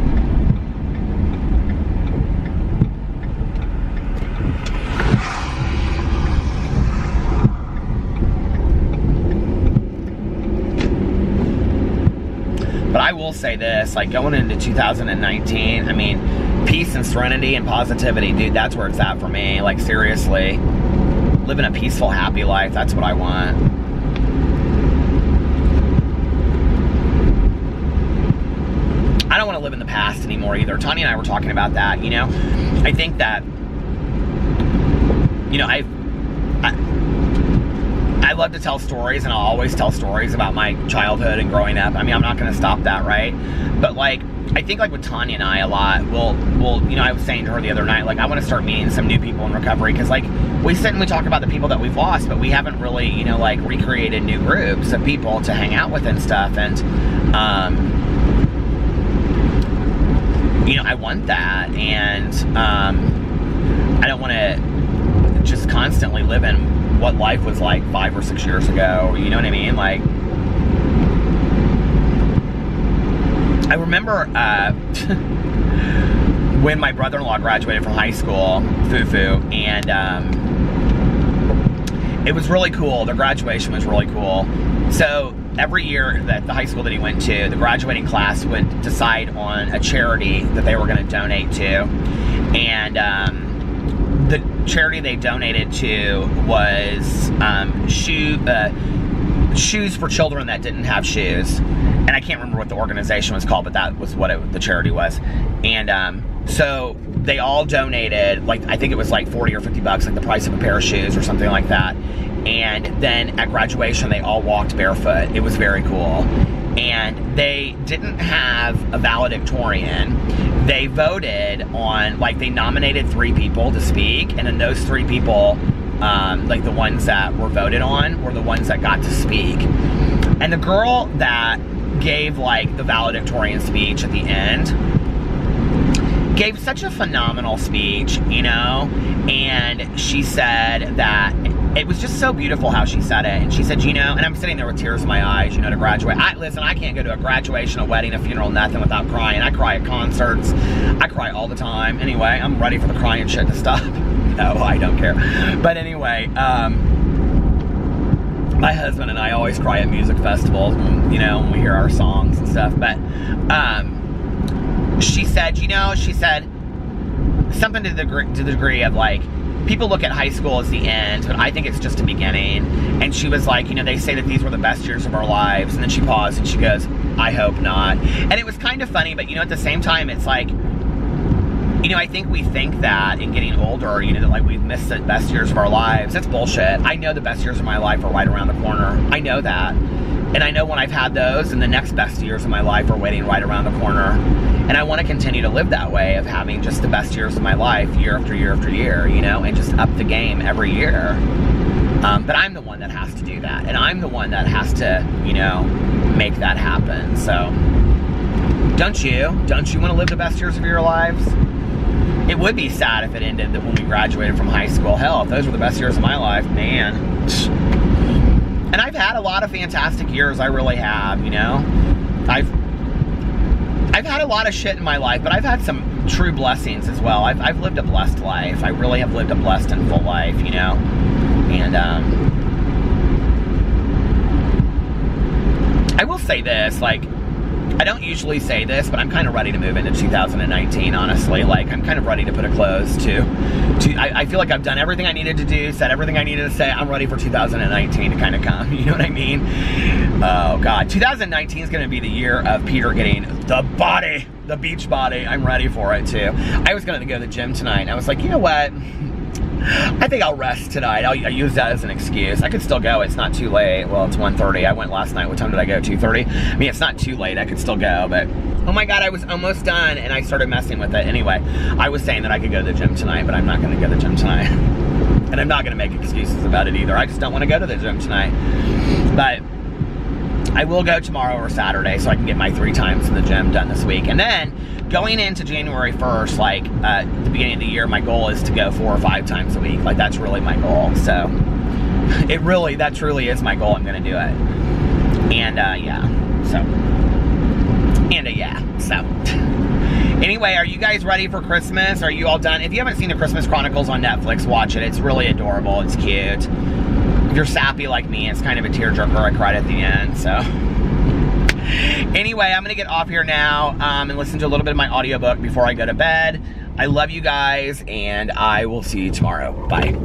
But I will say this, like going into 2019, I mean, peace and serenity and positivity, dude, that's where it's at for me. Like, seriously, living a peaceful, happy life, that's what I want. I don't want to live in the past anymore either. Tanya and I were talking about that, you know. I think that, you know, I love to tell stories, and I'll always tell stories about my childhood and growing up. I mean, I'm not going to stop that, right? But like, I think like with Tanya and I a lot, we'll, you know, I was saying to her the other night, like, I want to start meeting some new people in recovery, because like, we sit and we talk about the people that we've lost, but we haven't really, you know, like recreated new groups of people to hang out with and stuff. And, you know, I want that. And, I don't want to just constantly live in what life was like 5 or 6 years ago, you know what I mean? Like, I remember when my brother-in-law graduated from high school, Fufu, and it was really cool. Their graduation was really cool. So every year that the high school that he went to, the graduating class would decide on a charity that they were going to donate to. And the charity they donated to was shoes for children that didn't have shoes. And I can't remember what the organization was called, but that was what the charity was. And so they all donated, like, I think it was like 40 or 50 bucks, like the price of a pair of shoes or something like that. And then at graduation, they all walked barefoot. It was very cool. And they didn't have a valedictorian. They voted on, like, they nominated 3 people to speak, and then those 3 people, like the ones that were voted on, were the ones that got to speak. And the girl that gave, like, the valedictorian speech at the end gave such a phenomenal speech, you know, and she said that it was just so beautiful how she said it. And she said, you know, and I'm sitting there with tears in my eyes, you know, to graduate. Listen, I can't go to a graduation, a wedding, a funeral, nothing without crying. I cry at concerts. I cry all the time. Anyway, I'm ready for the crying shit to stop. No, I don't care. But anyway, my husband and I always cry at music festivals, you know, when we hear our songs and stuff. But she said, you know, she said something to the degree of, like, people look at high school as the end, but I think it's just a beginning. And she was like, you know, they say that these were the best years of our lives. And then she paused and she goes, I hope not. And it was kind of funny, but, you know, at the same time, it's like, you know, I think we think that in getting older, you know, that, like, we've missed the best years of our lives. That's bullshit. I know the best years of my life are right around the corner. I know that. And I know when I've had those, and the next best years of my life are waiting right around the corner. And I want to continue to live that way, of having just the best years of my life year after year after year, you know, and just up the game every year. But I'm the one that has to do that. And I'm the one that has to, you know, make that happen. So, don't you want to live the best years of your lives? It would be sad if it ended that when we graduated from high school. Hell, if those were the best years of my life, man. And I've had a lot of fantastic years, I really have, you know. I've had a lot of shit in my life, but I've had some true blessings as well. I've lived a blessed life. I really have lived a blessed and full life, you know. And I will say this, like, I don't usually say this, but I'm kind of ready to move into 2019, honestly. Like, I'm kind of ready to put a close to I feel like I've done everything I needed to do, said everything I needed to say. I'm ready for 2019 to kind of come, you know what I mean? Oh, God. 2019 is going to be the year of Peter getting the body, the beach body. I'm ready for it, too. I was going to go to the gym tonight, and I was like, you know what? I think I'll rest tonight. I'll use that as an excuse. I could still go. It's not too late. Well, it's 1:30. I went last night. What time did I go? 2:30? I mean, it's not too late. I could still go, but oh my God, I was almost done, and I started messing with it. Anyway, I was saying that I could go to the gym tonight, but I'm not going to go to the gym tonight. And I'm not going to make excuses about it either. I just don't want to go to the gym tonight. But I will go tomorrow or Saturday so I can get my 3 times in the gym done this week. And then going into January 1st, like at the beginning of the year, my goal is to go 4 or 5 times a week. Like, that's really my goal. So that truly is my goal. I'm going to do it. And yeah. So anyway, are you guys ready for Christmas? Are you all done? If you haven't seen the Christmas Chronicles on Netflix, watch it. It's really adorable. It's cute. If you're sappy like me, it's kind of a tearjerker. I cried at the end, so. Anyway, I'm going to get off here now and listen to a little bit of my audiobook before I go to bed. I love you guys, and I will see you tomorrow. Bye.